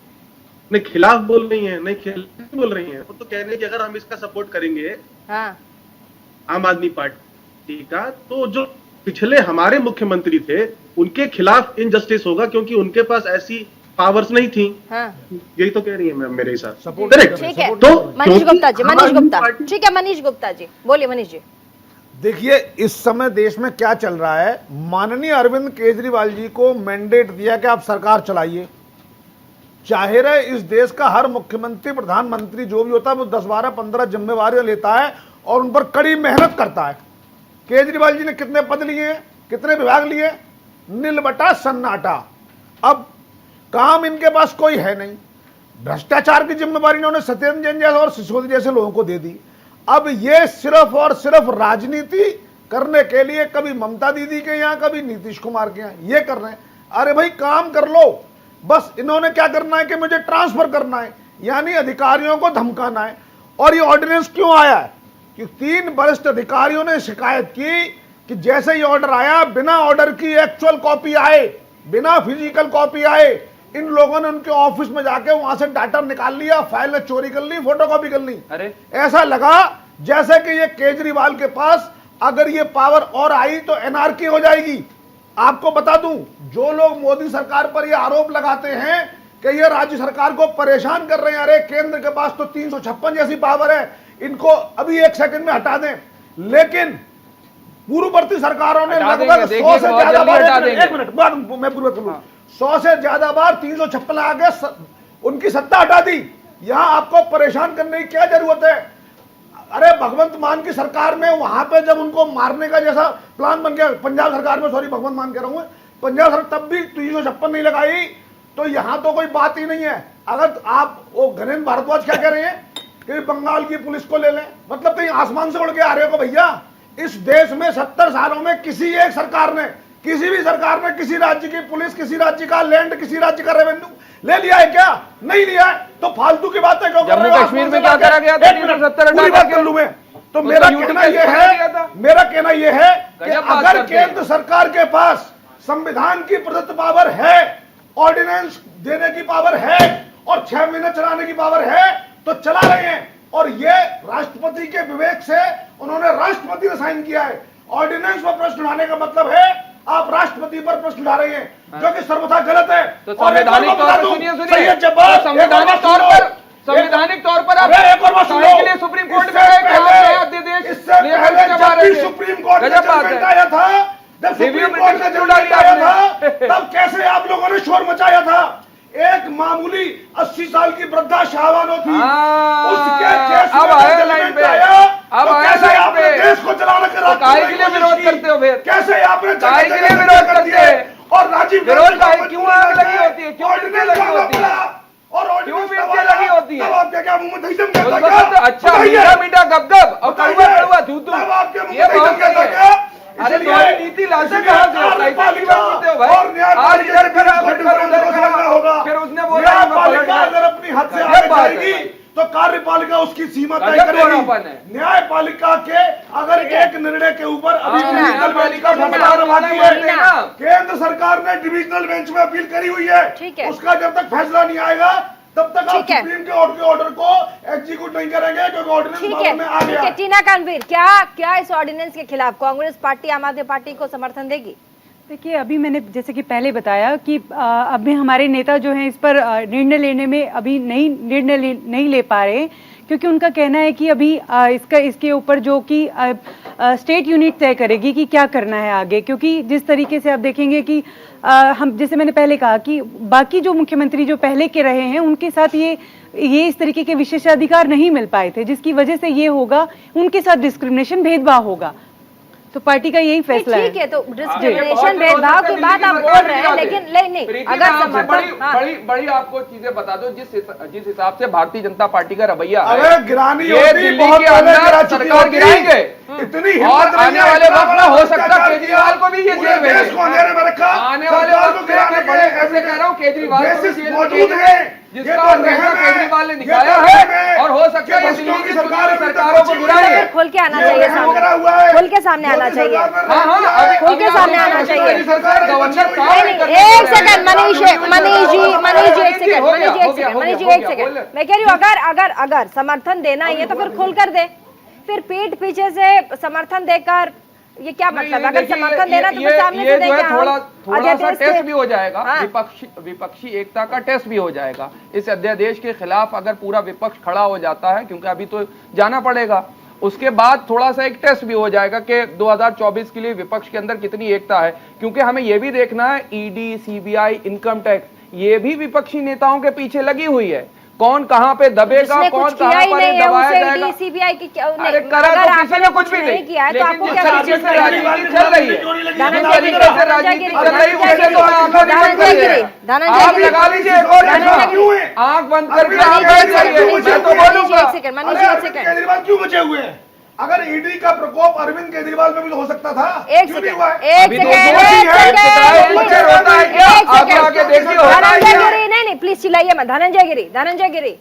नहीं, खिलाफ बोल रही हैं, नहीं खिलाफ बोल रही हैं, वो तो कह रही है कि अगर हम इसका सपोर्ट करेंगे आम आदमी पार्टी का, तो जो पिछले हमारे मुख्यमंत्री थे उनके खिलाफ इनजस्टिस होगा, क्योंकि उनके पास ऐसी पावर्स नहीं थी। यही तो कह रही है मैम मेरे हिसाब से। ठीक है, तो मनीष गुप्ता जी, ठीक है मनीष गुप्ता जी बोलिए। मनीष जी, देखिए, इस समय देश में क्या चल रहा है। माननीय अरविंद केजरीवाल जी को मैंडेट दिया कि आप सरकार चलाइए। जाहिर है इस देश का हर मुख्यमंत्री, प्रधानमंत्री जो भी होता है वो 10, 12, 15 जिम्मेवारियां लेता है और उन पर कड़ी मेहनत करता है। केजरीवाल जी ने कितने पद लिए, कितने विभाग लिए? नीलबटा सन्नाटा। अब काम इनके पास कोई है नहीं। भ्रष्टाचार की जिम्मेवारी इन्होंने सत्येंद्र जैन जैसे और सिसोदिया जैसे लोगों को दे दी। अब ये सिर्फ और सिर्फ राजनीति करने के लिए, कभी ममता दीदी के यहाँ, कभी नीतीश कुमार के यहाँ, ये कर रहे हैं। अरे भाई काम कर लो। बस इन्होंने क्या करना है कि मुझे ट्रांसफर करना है, यानी अधिकारियों को धमकाना है। और ये ऑर्डिनेंस क्यों आया है कि 3 वरिष्ठ अधिकारियों ने शिकायत की कि जैसे ही ऑर्डर आया, बिना ऑर्डर की एक्चुअल कॉपी आए, बिना फिजिकल कॉपी आए, इन लोगों ने उनके ऑफिस में जाके वहां से डाटा निकाल लिया, फाइल चोरी कर ली, फोटोकॉपी कर ली। अरे ऐसा लगा जैसे कि ये केजरीवाल के पास अगर ये पावर और आई तो एनआरकी हो जाएगी। आपको बता दूं, जो लोग मोदी सरकार पर ये आरोप लगाते हैं कि ये राज्य सरकार को परेशान कर रहे हैं, अरे केंद्र के पास तो 356 जैसी पावर है, इनको अभी 1 सेकंड में हटा दें। लेकिन पूर्ववर्ती सरकारों ने लगभग 100 से ज्यादा बार, एक मिनट मैं पूरी बात करूं, 100 से ज्यादा बार 356 आगे उनकी सत्ता हटा दी। यहां आपको परेशान करने की क्या जरूरत है? अरे भगवंत मान की सरकार में वहां पे जब उनको मारने का जैसा प्लान बन गया, पंजाब सरकार में, सॉरी भगवंत मान कह रहा हूं, पंजाब सरकार तब भी 356 नहीं लगाई, तो यहां तो कोई बात ही नहीं है। अगर आप वो घनेन्द्र भारद्वाज क्या कह रहे हैं कि बंगाल की पुलिस को ले लें, मतलब कहीं आसमान से उड़ के आ रहे हो भैया। इस देश में 70 सालों में किसी एक सरकार ने, किसी भी सरकार ने किसी राज्य की पुलिस, किसी राज्य का लैंड, किसी राज्य का रेवेन्यू ले लिया है क्या? नहीं लिया है। तो फालतू की बातें क्यों कर रहे हो? जम्मू कश्मीर में क्या करा गया था? 370 पूरी बात कर लूं मैं। तो मेरा कहना यह है कि अगर केंद्र सरकार के पास संविधान की प्रदत्त पावर है, ऑर्डिनेंस देने की पावर है और 6 महीने चलाने की पावर है, तो चला रहे हैं। और ये राष्ट्रपति के विवेक से उन्होंने, राष्ट्रपति ने साइन किया है। ऑर्डिनेंस पर प्रश्न उठाने का मतलब है आप राष्ट्रपति पर प्रश्न उठा रहे हैं, जो कि सर्वथा गलत है। तो संवैधानिक तौर पर सुनिए संवैधानिक तौर पर आप के लिए सुप्रीम कोर्ट में गए, इससे पहले जब भी सुप्रीम कोर्ट का जजमेंट आया था, जब सुप्रीम कोर्ट का जजमेंट आया था, तब कैसे आप लोगों ने शोर मचाया था? एक मामूली 80 साल की वृद्धा शाहबानो थी, उसके केस में जजमेंट आया, तो कैसे आपने देश को चलाने का विरोध करते हो? फिर कैसे आपने विरोध करते हैं? और राजीव विरोध क्यों आग लगी होती है? क्यों लगी होती है? और लगी होती है? आपके क्या मुंह में दही जम गया था क्या? अच्छा, मीठा मीठा गप और कड़वा कड़वा धू धू, आपके मुंह में दही जम गया था क्या? अरे तुम्हारी नीति लाशें कहाँ से होते हो भाई? आज इधर होगा, फिर उसने बोला अगर अपनी हद से आगे जाएगी तो कार्यपालिका उसकी सीमा तय करेगी। न्यायपालिका के अगर एक निर्णय के ऊपर अभी डिविजनल बेंच का फैसला बाकी है, केंद्र सरकार ने डिविजनल बेंच में अपील करी हुई है, उसका जब तक फैसला नहीं आएगा तब तक आप सुप्रीम के ऑर्डर को एग्जीक्यूट नहीं करेंगे, क्योंकि ऑर्डिनेंस में आ गया। टीना कानवीर, क्या इस ऑर्डिनेंस के खिलाफ कांग्रेस पार्टी, आम आदमी पार्टी को समर्थन देगी? देखिए, अभी मैंने जैसे कि पहले बताया कि अभी हमारे नेता जो हैं इस पर निर्णय लेने में अभी निर्णय नहीं ले पा रहे, क्योंकि उनका कहना है कि अभी इसके ऊपर जो कि स्टेट यूनिट तय करेगी कि क्या करना है आगे। क्योंकि जिस तरीके से आप देखेंगे कि हम, जैसे मैंने पहले कहा कि बाकी जो मुख्यमंत्री जो पहले के रहे हैं उनके साथ ये इस तरीके के विशेषाधिकार नहीं मिल पाए थे, जिसकी वजह से ये होगा, उनके साथ डिस्क्रिमिनेशन, भेदभाव होगा। तो पार्टी का यही फैसला है। ठीक है, तो डिस्क्रिमिनेशन, भेदभाव की बात आप बोल रहे हैं, लेकिन नहीं अगर समर्थन, बड़ी आपको चीजें बता दो, जिस हिसाब से भारतीय जनता पार्टी का रवैया है, अरे गिरानी ये दिल्ली के अंदर सरकार गिराएंगे, इतनी और आने वाले वक्त में हो सकता है केजरीवाल को भी ये जेल भेजें। आने वाले वक्त में बड़े ऐसे कह रहा हूँ, केजरीवाल को भी मौजूद है, जिसका अंदेशा केजरीवाल ने दिखाया है, और हो सकता है दिल्ली की सरकारों को गिराएंगे। खोल के आना चाहिए सामने, खोल के सामने आना चाहिए, खोल के सामने आना चाहिए। एक सेकंड मनीष जी, एक सेकंड, मैं कह रही हूँ अगर समर्थन देना ही है तो फिर खोल कर दे, फिर पीठ पीछे से समर्थन देकर ये क्या मतलब? अगर समर्थन देना तो सामने से देंगे, थोड़ा सा टेस्ट भी हो जाएगा, विपक्षी एकता का टेस्ट भी हो जाएगा। इस अध्यादेश के खिलाफ अगर पूरा विपक्ष खड़ा हो जाता है, क्योंकि अभी तो जाना पड़ेगा, उसके बाद थोड़ा सा एक टेस्ट भी हो जाएगा कि 2024 के लिए विपक्ष के अंदर कितनी एकता है। क्योंकि हमें यह भी देखना है, ईडी, सीबीआई, इनकम टैक्स, ये भी विपक्षी नेताओं के पीछे लगी हुई है। कौन कहां पे दबेगा, कौन कहां पर दबाया जाएगा। सीबीआई की अरे करा तो किसी ने कुछ भी नहीं किया है, तो आपको क्या राजनीति चल रही है, जिस तरीके से राजनीति चल रही है, उसे तो आप लगा लीजिए, आंख बंद करके आप बैठ जाइए, मैं तो बोलूंगा। केजरीवाल क्यों बचे हुए हैं? अगर ईडी का प्रकोप अरविंद केजरीवाल में भी हो सकता था, एक क्यों नहीं हुआ? नहीं प्लीज चिल्लाइए मत। धनंजय गिरी,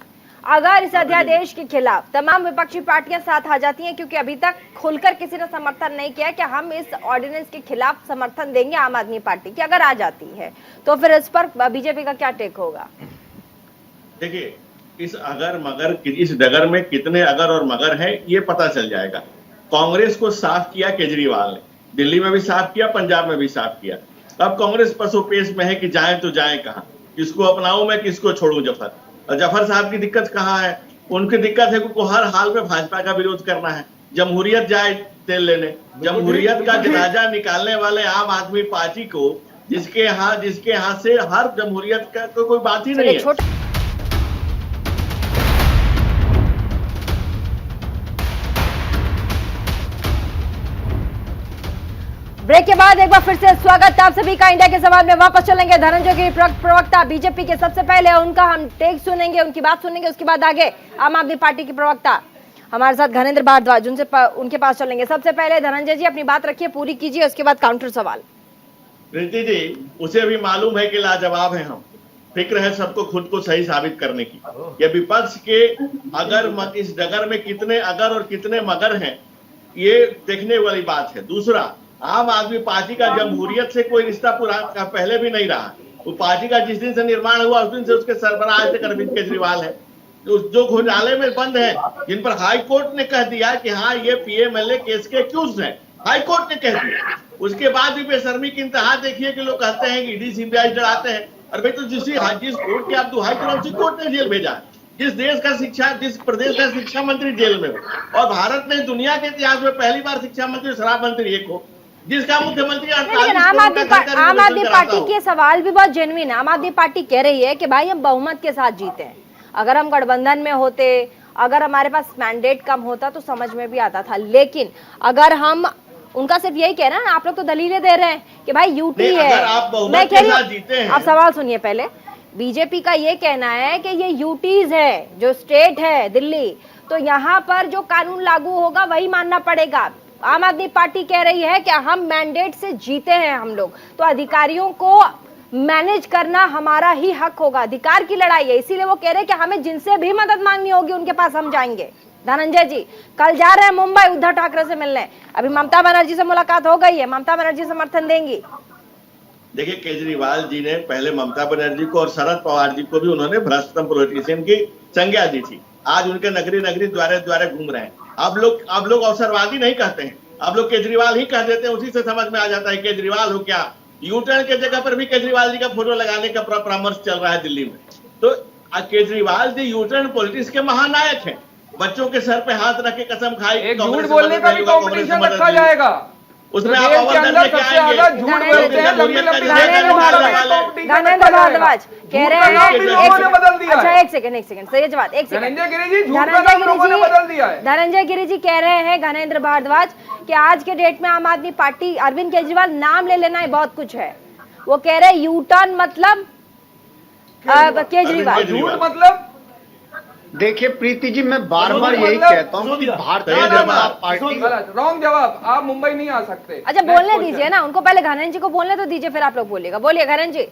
अगर इस अध्यादेश के खिलाफ तमाम विपक्षी पार्टियां साथ आ जाती हैं, क्योंकि अभी तक खुलकर किसी ने समर्थन नहीं किया कि हम इस ऑर्डिनेंस के खिलाफ समर्थन देंगे, आम आदमी पार्टी की अगर आ जाती है, तो फिर इस पर बीजेपी का क्या टेक होगा? देखिए, इस अगर मगर इस डगर में कितने अगर और मगर हैं ये पता चल जाएगा। कांग्रेस को साफ किया केजरीवाल ने, दिल्ली में भी साफ किया, पंजाब में भी साफ किया। अब कांग्रेस पसोपेश में है कि जाए तो जाए कहां, किसको अपनाऊं मैं, किसको छोड़ूं। और जफर साहब की दिक्कत कहां है? उनकी दिक्कत है कि हर हाल में भाजपा का विरोध करना है। जमहूरियत जाए तेल लेने, जमहूरियत का जनाजा निकालने वाले आम आदमी पार्टी को, जिसके यहाँ से हर जमहूरियत का तो कोई बात ही नहीं है। ब्रेक के बाद एक बार फिर से स्वागत आप सभी का। इंडिया के सवाल में वापस चलेंगे। धनंजय गिरी प्रवक्ता बीजेपी के, सबसे पहले उनका हम टेक सुनेंगे, उनकी बात सुनेंगे, उसके बाद आगे आम आदमी पार्टी की प्रवक्ता हमारे साथ घनेंद्र भारद्वाज, उनके पास चलेंगे। सबसे पहले धनंजय जी अपनी बात रखिए, पूरी कीजिए, उसके बाद काउंटर सवाल। प्रीति जी, उसे भी मालूम है कि लाजवाब है हम, फिक्र है सबको खुद को सही साबित करने की। ये विपक्ष के अगर इस डगर में कितने अगर और कितने मगर हैं, ये देखने वाली बात है। दूसरा, आम आदमी पार्टी का जमहूरियत से कोई रिश्ता पहले भी नहीं रहा। वो पार्टी का जिस दिन से निर्माण हुआ उस दिन से उसके सरबराह आज तक अरविंद केजरीवाल है। जो घोटाले में बंद है, जिन पर हाई कोर्ट ने कह दिया कि हाँ ये पीएमएलए केस के एक्यूज हैं, हाई कोर्ट ने कह दिया। उसके बाद भी बेशर्मी की इंतहा देखिए कि लोग कहते हैं कि ईडी सीबीआई डराते हैं। और भाई, तो जिस कोर्ट के आप दुहाई करो उसी कोर्ट ने जेल भेजा। जिस प्रदेश का शिक्षा मंत्री जेल में हो, और भारत में दुनिया के इतिहास में पहली बार शिक्षा मंत्री शराब मंत्री एक हो, जिसका मुख्यमंत्री आम आदमी पार्टी के सवाल भी बहुत जेन्युइन है। आम आदमी पार्टी कह रही है कि भाई हम बहुमत के साथ जीते हैं, अगर हम गठबंधन में होते, अगर हमारे पास मैंडेट कम होता तो समझ में भी आता था, लेकिन अगर हम, उनका सिर्फ यही कहना है, आप लोग तो दलीलें दे रहे हैं कि भाई यूटी है। मैं कह रही हूँ, आप सवाल सुनिए पहले। बीजेपी का ये कहना है कि ये यूटीज है, जो स्टेट है दिल्ली, तो यहाँ पर जो कानून लागू होगा वही मानना पड़ेगा। आम आदमी पार्टी कह रही है कि हम मैंडेट से जीते हैं हम लोग, तो अधिकारियों को मैनेज करना हमारा ही हक होगा, अधिकार की लड़ाई है, इसीलिए वो कह रहे हैं कि हमें जिनसे भी मदद मांगनी होगी उनके पास हम जाएंगे। धनंजय जी कल जा रहे हैं मुंबई उद्धव ठाकरे से मिलने, अभी ममता बनर्जी से मुलाकात हो गई है, ममता बनर्जी समर्थन देंगी? देखिए, केजरीवाल जी ने पहले ममता बनर्जी को और शरद पवार जी को भी उन्होंने भ्रष्टतम पॉलिटिशियन की संज्ञा दी थी। आज उनके नगरी नगरी द्वारे द्वारे घूम रहे हैं। अब लोग अवसरवादी नहीं कहते हैं, अब लोग केजरीवाल ही कह देते हैं। उसी से समझ में आ जाता है केजरीवाल हो क्या। यूटर्न के जगह पर भी केजरीवाल जी का फोटो लगाने का परामर्श चल रहा है दिल्ली में। तो केजरीवाल जी यूटर्न पॉलिटिक्स के महानायक हैं। बच्चों के सर पे हाथ रख के कसम खाई, एक झूठ बोलने का भी कॉम्पिटिशन रखा जाएगा, उसमें आप अवल दर्जे के आएंगे। झूठ बोलते हैं, लंबी लंबी धनेंद्र भारद्वाज कह रहे हैं, बदल दिया। अच्छा एक सेकंड सही जवाब, एक सेकंड। धनंजय गिरी जी, झूठ का लोगों ने बदल दिया है। धनंजय गिरी जी कह रहे हैं, घनेंद्र भारद्वाज, कि आज के डेट में आम आदमी पार्टी, अरविंद केजरीवाल नाम ले लेना ही बहुत कुछ है। वो कह रहे हैं यू टर्न मतलब केजरीवाल, झूठ मतलब। देखिए प्रीति जी, मैं बार बार यही कहता हूँ कि भारतीय जनता पार्टी, रॉन्ग जवाब, आप मुंबई नहीं आ सकते। अच्छा बोलने दीजिए ना उनको, पहले घनेंद्र जी को बोलने तो दीजिए, फिर आप लोग बोलिएगा। बोलिए घनेंद्र जी।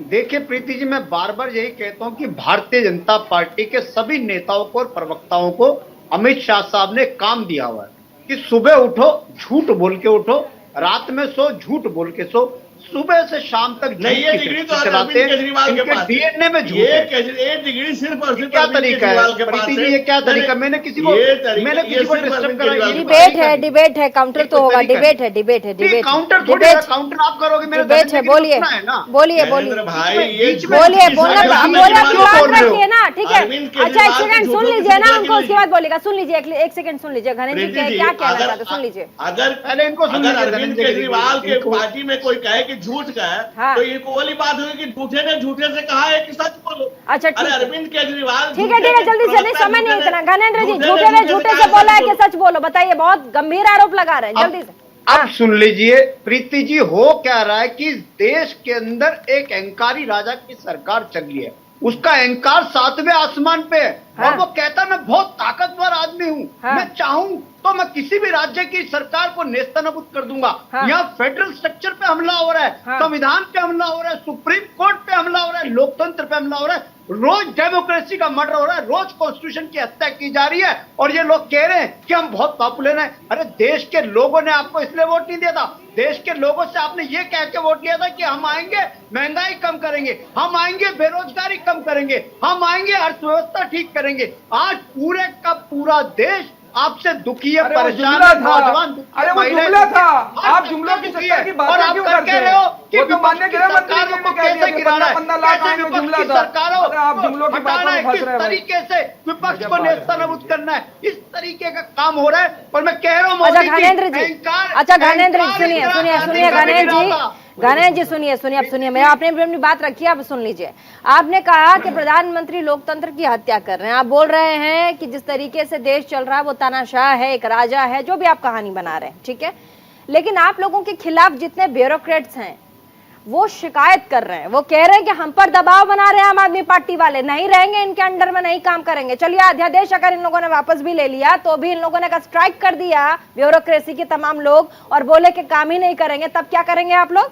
देखिए प्रीति जी, मैं बार बार यही कहता हूँ कि भारतीय जनता पार्टी के सभी नेताओं को और प्रवक्ताओं को अमित शाह साहब ने काम दिया हुआ है कि सुबह उठो झूठ बोल के उठो, रात में सो झूठ बोल के सो, सुबह से शाम तक नहीं। ये डिग्री तो अरविंद केजरीवाल के पास, डीएनए में झूठ ये डिग्री सिर्फ और सिर्फ क्या तरीका है प्रीति जी? ये क्या तरीका? मैंने किसी को डिस्टर्ब करा? डिबेट है, काउंटर तो होगा। डिबेट है काउंटर थोड़ी, काउंटर आप करोगे, मेरे डिबेट है। बोलिए रखिए ना, ठीक है। अच्छा एक सेकंड सुन लीजिए ना उनको, उसके बाद बोलेगा। सुन लीजिए, एक सेकंड सुन लीजिए घनेंद्र जी क्या कहना चाहते, सुन लीजिए। अगर पहले इनको अरविंद केजरीवाल के पार्टी में कोई कहे कि झूठ का है, तो इनको वाली बात होगी कि झूठे ने झूठे से कहा है कि सच बोलो। अच्छा अरे अरविंद केजरीवाल, ठीक है जल्दी से, नहीं समय नहीं इतना। घनेंद्र जी, झूठे ने झूठे से बोला है कि सच बोलो, बताइए। बहुत गंभीर आरोप लगा रहे हैं, जल्दी से। अब सुन लीजिए प्रीति जी, हो क्या रहा है कि देश के अंदर एक अहंकारी राजा की सरकार चल रही है, उसका अहंकार 7वें आसमान पे है। और वो कहता मैं बहुत ताकतवर आदमी हूँ, मैं चाहूं तो मैं किसी भी राज्य की सरकार को नेस्तनाबूद कर दूंगा। यहाँ फेडरल स्ट्रक्चर पे हमला हो रहा है, संविधान पे हमला हो रहा है, सुप्रीम कोर्ट पे हमला हो रहा है, लोकतंत्र पे हमला हो रहा है। रोज डेमोक्रेसी का मर्डर हो रहा है, रोज कॉन्स्टिट्यूशन की हत्या की जा रही है और ये लोग कह रहे हैं कि हम बहुत पॉपुलर हैं। अरे देश के लोगों ने आपको इसलिए वोट नहीं दिया था, देश के लोगों से आपने ये कह के वोट लिया था कि हम आएंगे महंगाई कम करेंगे, हम आएंगे बेरोजगारी कम करेंगे, हम आएंगे अर्थव्यवस्था ठीक करेंगे। आज पूरे का पूरा देश आपसे दुखी है, परेशान है, नौजवान। अरे वो जुमला था, आप जुमलों की चर्चा की बातें क्यों करते हैं? रहे हो कि वो तो माननीय गृह मंत्री जी ने कह दिया कि गिराना है, 15 लाख आएंगे, जुमला था। आप जुमलों की बातों में फंस रहे हैं। तरीके से विपक्ष को नेस्तनाबूद करना है, इस तरीके का काम हो रहा है। पर मैं कह रहा हूँ अच्छा घनेंद्र जी, अच्छा घनेंद्र जी सुनिए सुनिए सुनिए गणेश जी सुनिए अब सुनिए, मेरा आपने भी अपनी बात रखी है, आप सुन लीजिए। आपने कहा कि प्रधानमंत्री लोकतंत्र की हत्या कर रहे हैं, आप बोल रहे हैं कि जिस तरीके से देश चल रहा है वो तानाशाह है, एक राजा है, जो भी आप कहानी बना रहे हैं, ठीक है। लेकिन आप लोगों के खिलाफ जितने ब्यूरोक्रेट्स हैं वो शिकायत कर रहे हैं, वो कह रहे हैं कि हम पर दबाव बना रहे हैं आम आदमी पार्टी वाले, नहीं रहेंगे इनके अंडर में, नहीं काम करेंगे। चलिए अध्यादेश अगर इन लोगों ने वापस भी ले लिया तो भी इन लोगों ने स्ट्राइक कर दिया ब्यूरोक्रेसी के तमाम लोग और बोले कि काम ही नहीं करेंगे, तब क्या करेंगे आप लोग?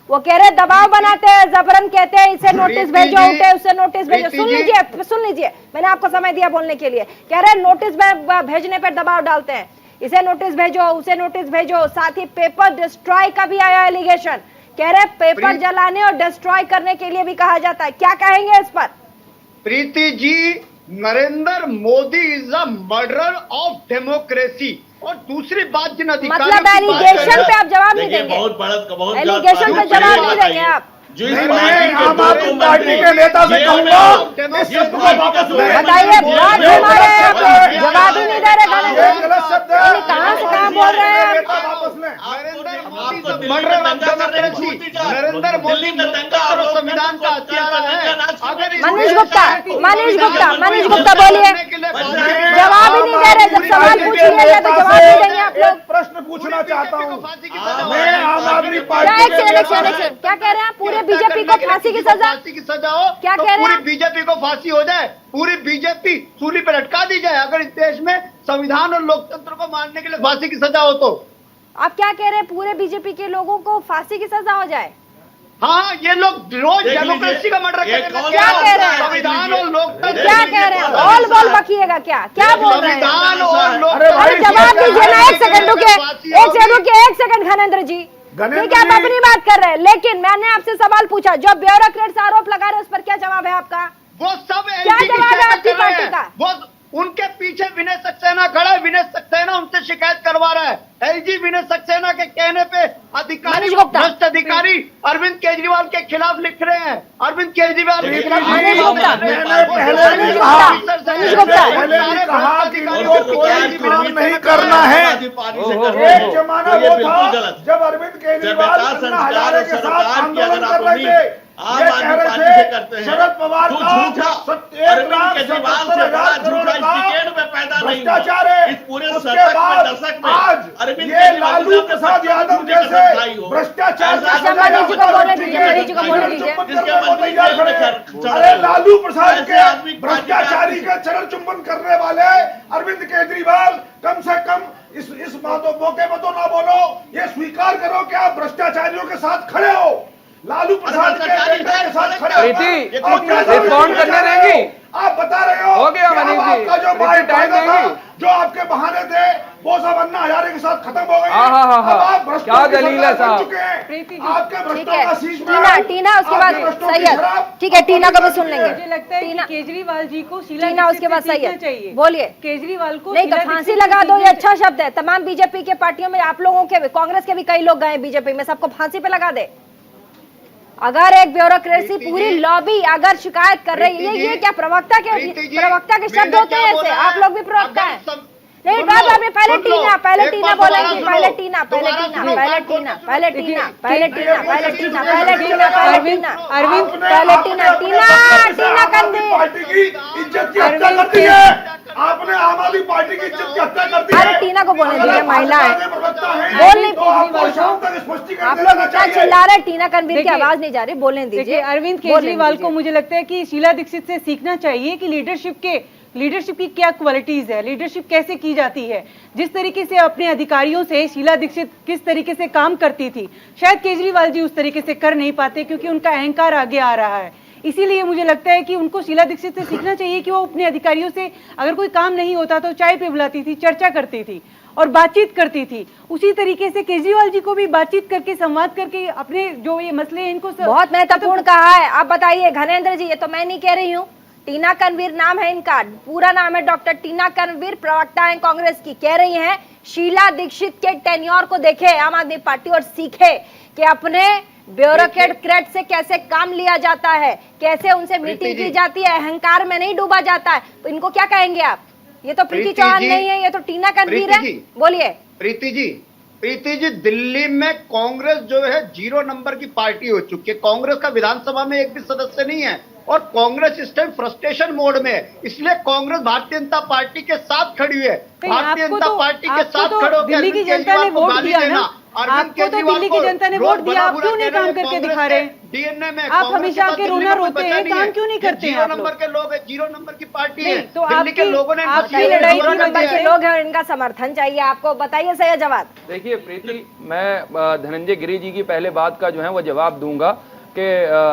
वो कह रहे दबाव बनाते हैं, जबरन कहते हैं इसे नोटिस भेजो, उठे उसे नोटिस भेजो। सुन लीजिए मैंने आपको समय दिया बोलने के लिए। कह रहे नोटिस भेजने पर दबाव डालते हैं, इसे नोटिस भेजो, उसे नोटिस भेजो। साथ ही पेपर डिस्ट्रॉय का भी आया एलिगेशन, कह रहे पेपर जलाने और डिस्ट्रॉय करने के लिए भी कहा जाता है। क्या कहेंगे इस पर? Preeti ji, Narendra Modi is a murderer of democracy. और दूसरी बात जिन अधिकारियों मतलब एलिगेशन पे आप जवाब नहीं देंगे, एलिगेशन पे जवाब नहीं देंगे आप। आम आदमी पार्टी के नेता से कहूंगा इस शब्द को वापस लें। बताइए, बहुत घुमा रहे हैं आप, जवाब ही नहीं दे रहे। कहाँ से कहाँ बोल रहे हैं? नरेंद्र मोदी संविधान का हत्यारा है। मनीष गुप्ता बोलिए, जवाब ही नहीं दे रहे। जब सवाल पूछ लिया तो जवाब नहीं देंगे आप लोग। प्रश्न पूछना चाहता हूँ मैं, आम आदमी पार्टी क्या कह रहे हैं? पूरे बीजेपी को फांसी की सजा हो, क्या कह रहे हैं? पूरी बीजेपी को फांसी हो जाए, पूरी बीजेपी सूली पर लटका दी जाए अगर इस देश में संविधान और लोकतंत्र को मानने के लिए फांसी की सजा हो तो। आप क्या कह रहे हैं? पूरे बीजेपी के लोगों को फांसी की सजा हो जाए? हाँ, ये लोग रोज डेमोक्रेसी का मर्डर क्या कह रहे हैं? संविधान और लोकतंत्र क्या कह रहे हैं? बोल बकिएगा, क्या बोल रहे हैं? संविधान और अरे जवाब दीजिए ना, एक सेकंड रुकिए, एक सेकंड घनेंद्र जी, ठीक है आप अपनी बात कर रहे हैं, लेकिन मैंने आपसे सवाल पूछा, जो ब्यूरोक्रेट्स आरोप लगा रहे हैं उस पर क्या जवाब है आपका? वो सब क्या जवाब है आपकी पार्टी का? वो उनके पीछे विनय सक्सेना खड़ा है, विनय सक्सेना उनसे शिकायत करवा रहा है। एलजी विनय सक्सेना के कहने पे अधिकारी, भ्रष्ट अधिकारी अरविंद केजरीवाल के खिलाफ लिख रहे हैं। अरविंद केजरीवाल नहीं करना है। एक जमाना वो था जब अरविंद केजरीवाल अन्ना हजारे के साथ आंदोलन कर रहे थे, ये कह रहे थे शरद पवार का 1,77,000 करोड़ का भ्रष्टाचार है। उसके बाद आज ये लालू प्रसाद यादव जैसे भ्रष्टाचार अरे लालू प्रसाद के भ्रष्टाचारी के चरण चुंबन करने वाले अरविंद केजरीवाल, कम से कम इस मौके पर तो ना बोलो, ये स्वीकार करो कि आप भ्रष्टाचारियों के साथ खड़े हो, लालू प्रसाद के साथ खड़े रिस्पॉन्ड करने देंगी? आप बता रहे हो गया मनीष जी, आपका जो वायदा था, जो आपके बहाने थे, वो सब अन्ना हजारे के साथ खत्म हो गए। हाँ, क्या दलील है साहब? आपके भ्रष्टों का शीश में टीना उसके बाद सैयद, ठीक है टीना को भी सुन लेंगे। मुझे लगता है कि केजरीवाल जी को टीना उसके बाद सैयद चाहिए, बोलिए। केजरीवाल को नहीं तो फांसी लगा दो, ये अच्छा शब्द है। तमाम बीजेपी के पार्टियों में आप लोगों के, कांग्रेस के भी कई लोग गए बीजेपी में, सबको फांसी पे लगा दे। अगर एक ब्यूरोक्रेसी पूरी लॉबी अगर शिकायत कर रही है, ये क्या प्रवक्ता के शब्द होते हैं ऐसे? आप लोग भी प्रवक्ता हैं। नहीं बात आपने पहले टीना बोलेंगी, पहले टीना इज्जत की हत्या कर दी है आपने, आम आदमी पार्टी की इज्जत की हत्या कर दी है। अरे टीना को बोलने दीजिए, महिला है, बोल नहीं। आप लोग इतना चिल्ला रहे, टीना कनवीर की आवाज नहीं जा रही, बोलने दीजिए। अरविंद केजरीवाल को मुझे लगता है कि शीला दीक्षित से सीखना चाहिए कि लीडरशिप की क्या क्वालिटीज है, लीडरशिप कैसे की जाती है। जिस तरीके से अपने अधिकारियों से शीला दीक्षित किस तरीके से काम करती थी, शायद केजरीवाल जी उस तरीके से कर नहीं पाते, क्योंकि उनका अहंकार आगे आ रहा है। इसीलिए मुझे लगता है कि उनको शीला दीक्षित से सीखना चाहिए कि वो अपने अधिकारियों से अगर कोई काम नहीं होता तो चाय पे बुलाती थी, चर्चा करती थी और बातचीत करती थी। उसी तरीके से केजरीवाल जी को भी बातचीत करके, संवाद करके अपने जो ये मसले हैं इनको बहुत महत्वपूर्ण कहा है। आप बताइए घनेंद्र जी, ये तो मैं नहीं कह रही हूँ, टीना कनवीर नाम है इनका, पूरा नाम है डॉक्टर टीना कनवीर, प्रवक्ता है कांग्रेस की, कह रही हैं शीला दीक्षित के टेन्योर को देखे आम आदमी पार्टी और सीखे कि अपने ब्यूरोक्रेट से कैसे काम लिया जाता है, कैसे उनसे मीटिंग की जाती है, अहंकार में नहीं डूबा जाता है। तो इनको क्या कहेंगे आप? ये तो प्रीति चौहान नहीं है, ये तो टीना कनवीर है। बोलिए प्रीति जी, दिल्ली में कांग्रेस जो है 0 नंबर की पार्टी हो चुकी है। कांग्रेस का विधानसभा में एक भी सदस्य नहीं है और कांग्रेस इस टाइम फ्रस्ट्रेशन मोड में है। इसलिए कांग्रेस भारतीय जनता पार्टी के साथ खड़ी है। भारतीय जनता पार्टी के साथ खड़े होकर दिल्ली की जनता ने वोट दिया ना, आपको तो दिल्ली की जनता ने वोट दिया, आप क्यों नहीं काम करके दिखा रहे? डीएनए में आप हमेशा के रोना रोते हैं, काम क्यों नहीं करते हैं? 0 नंबर के लोग है, 0 नंबर की पार्टी है। तो दिल्ली के लोगों ने आपकी लड़ाई 0 नंबर के लोग हैं और इनका समर्थन चाहिए आपको। बताइए सही जवाब। देखिए प्रीति, मैं धनंजय गिरी जी की पहले बात का जो है वो जवाब दूंगा कि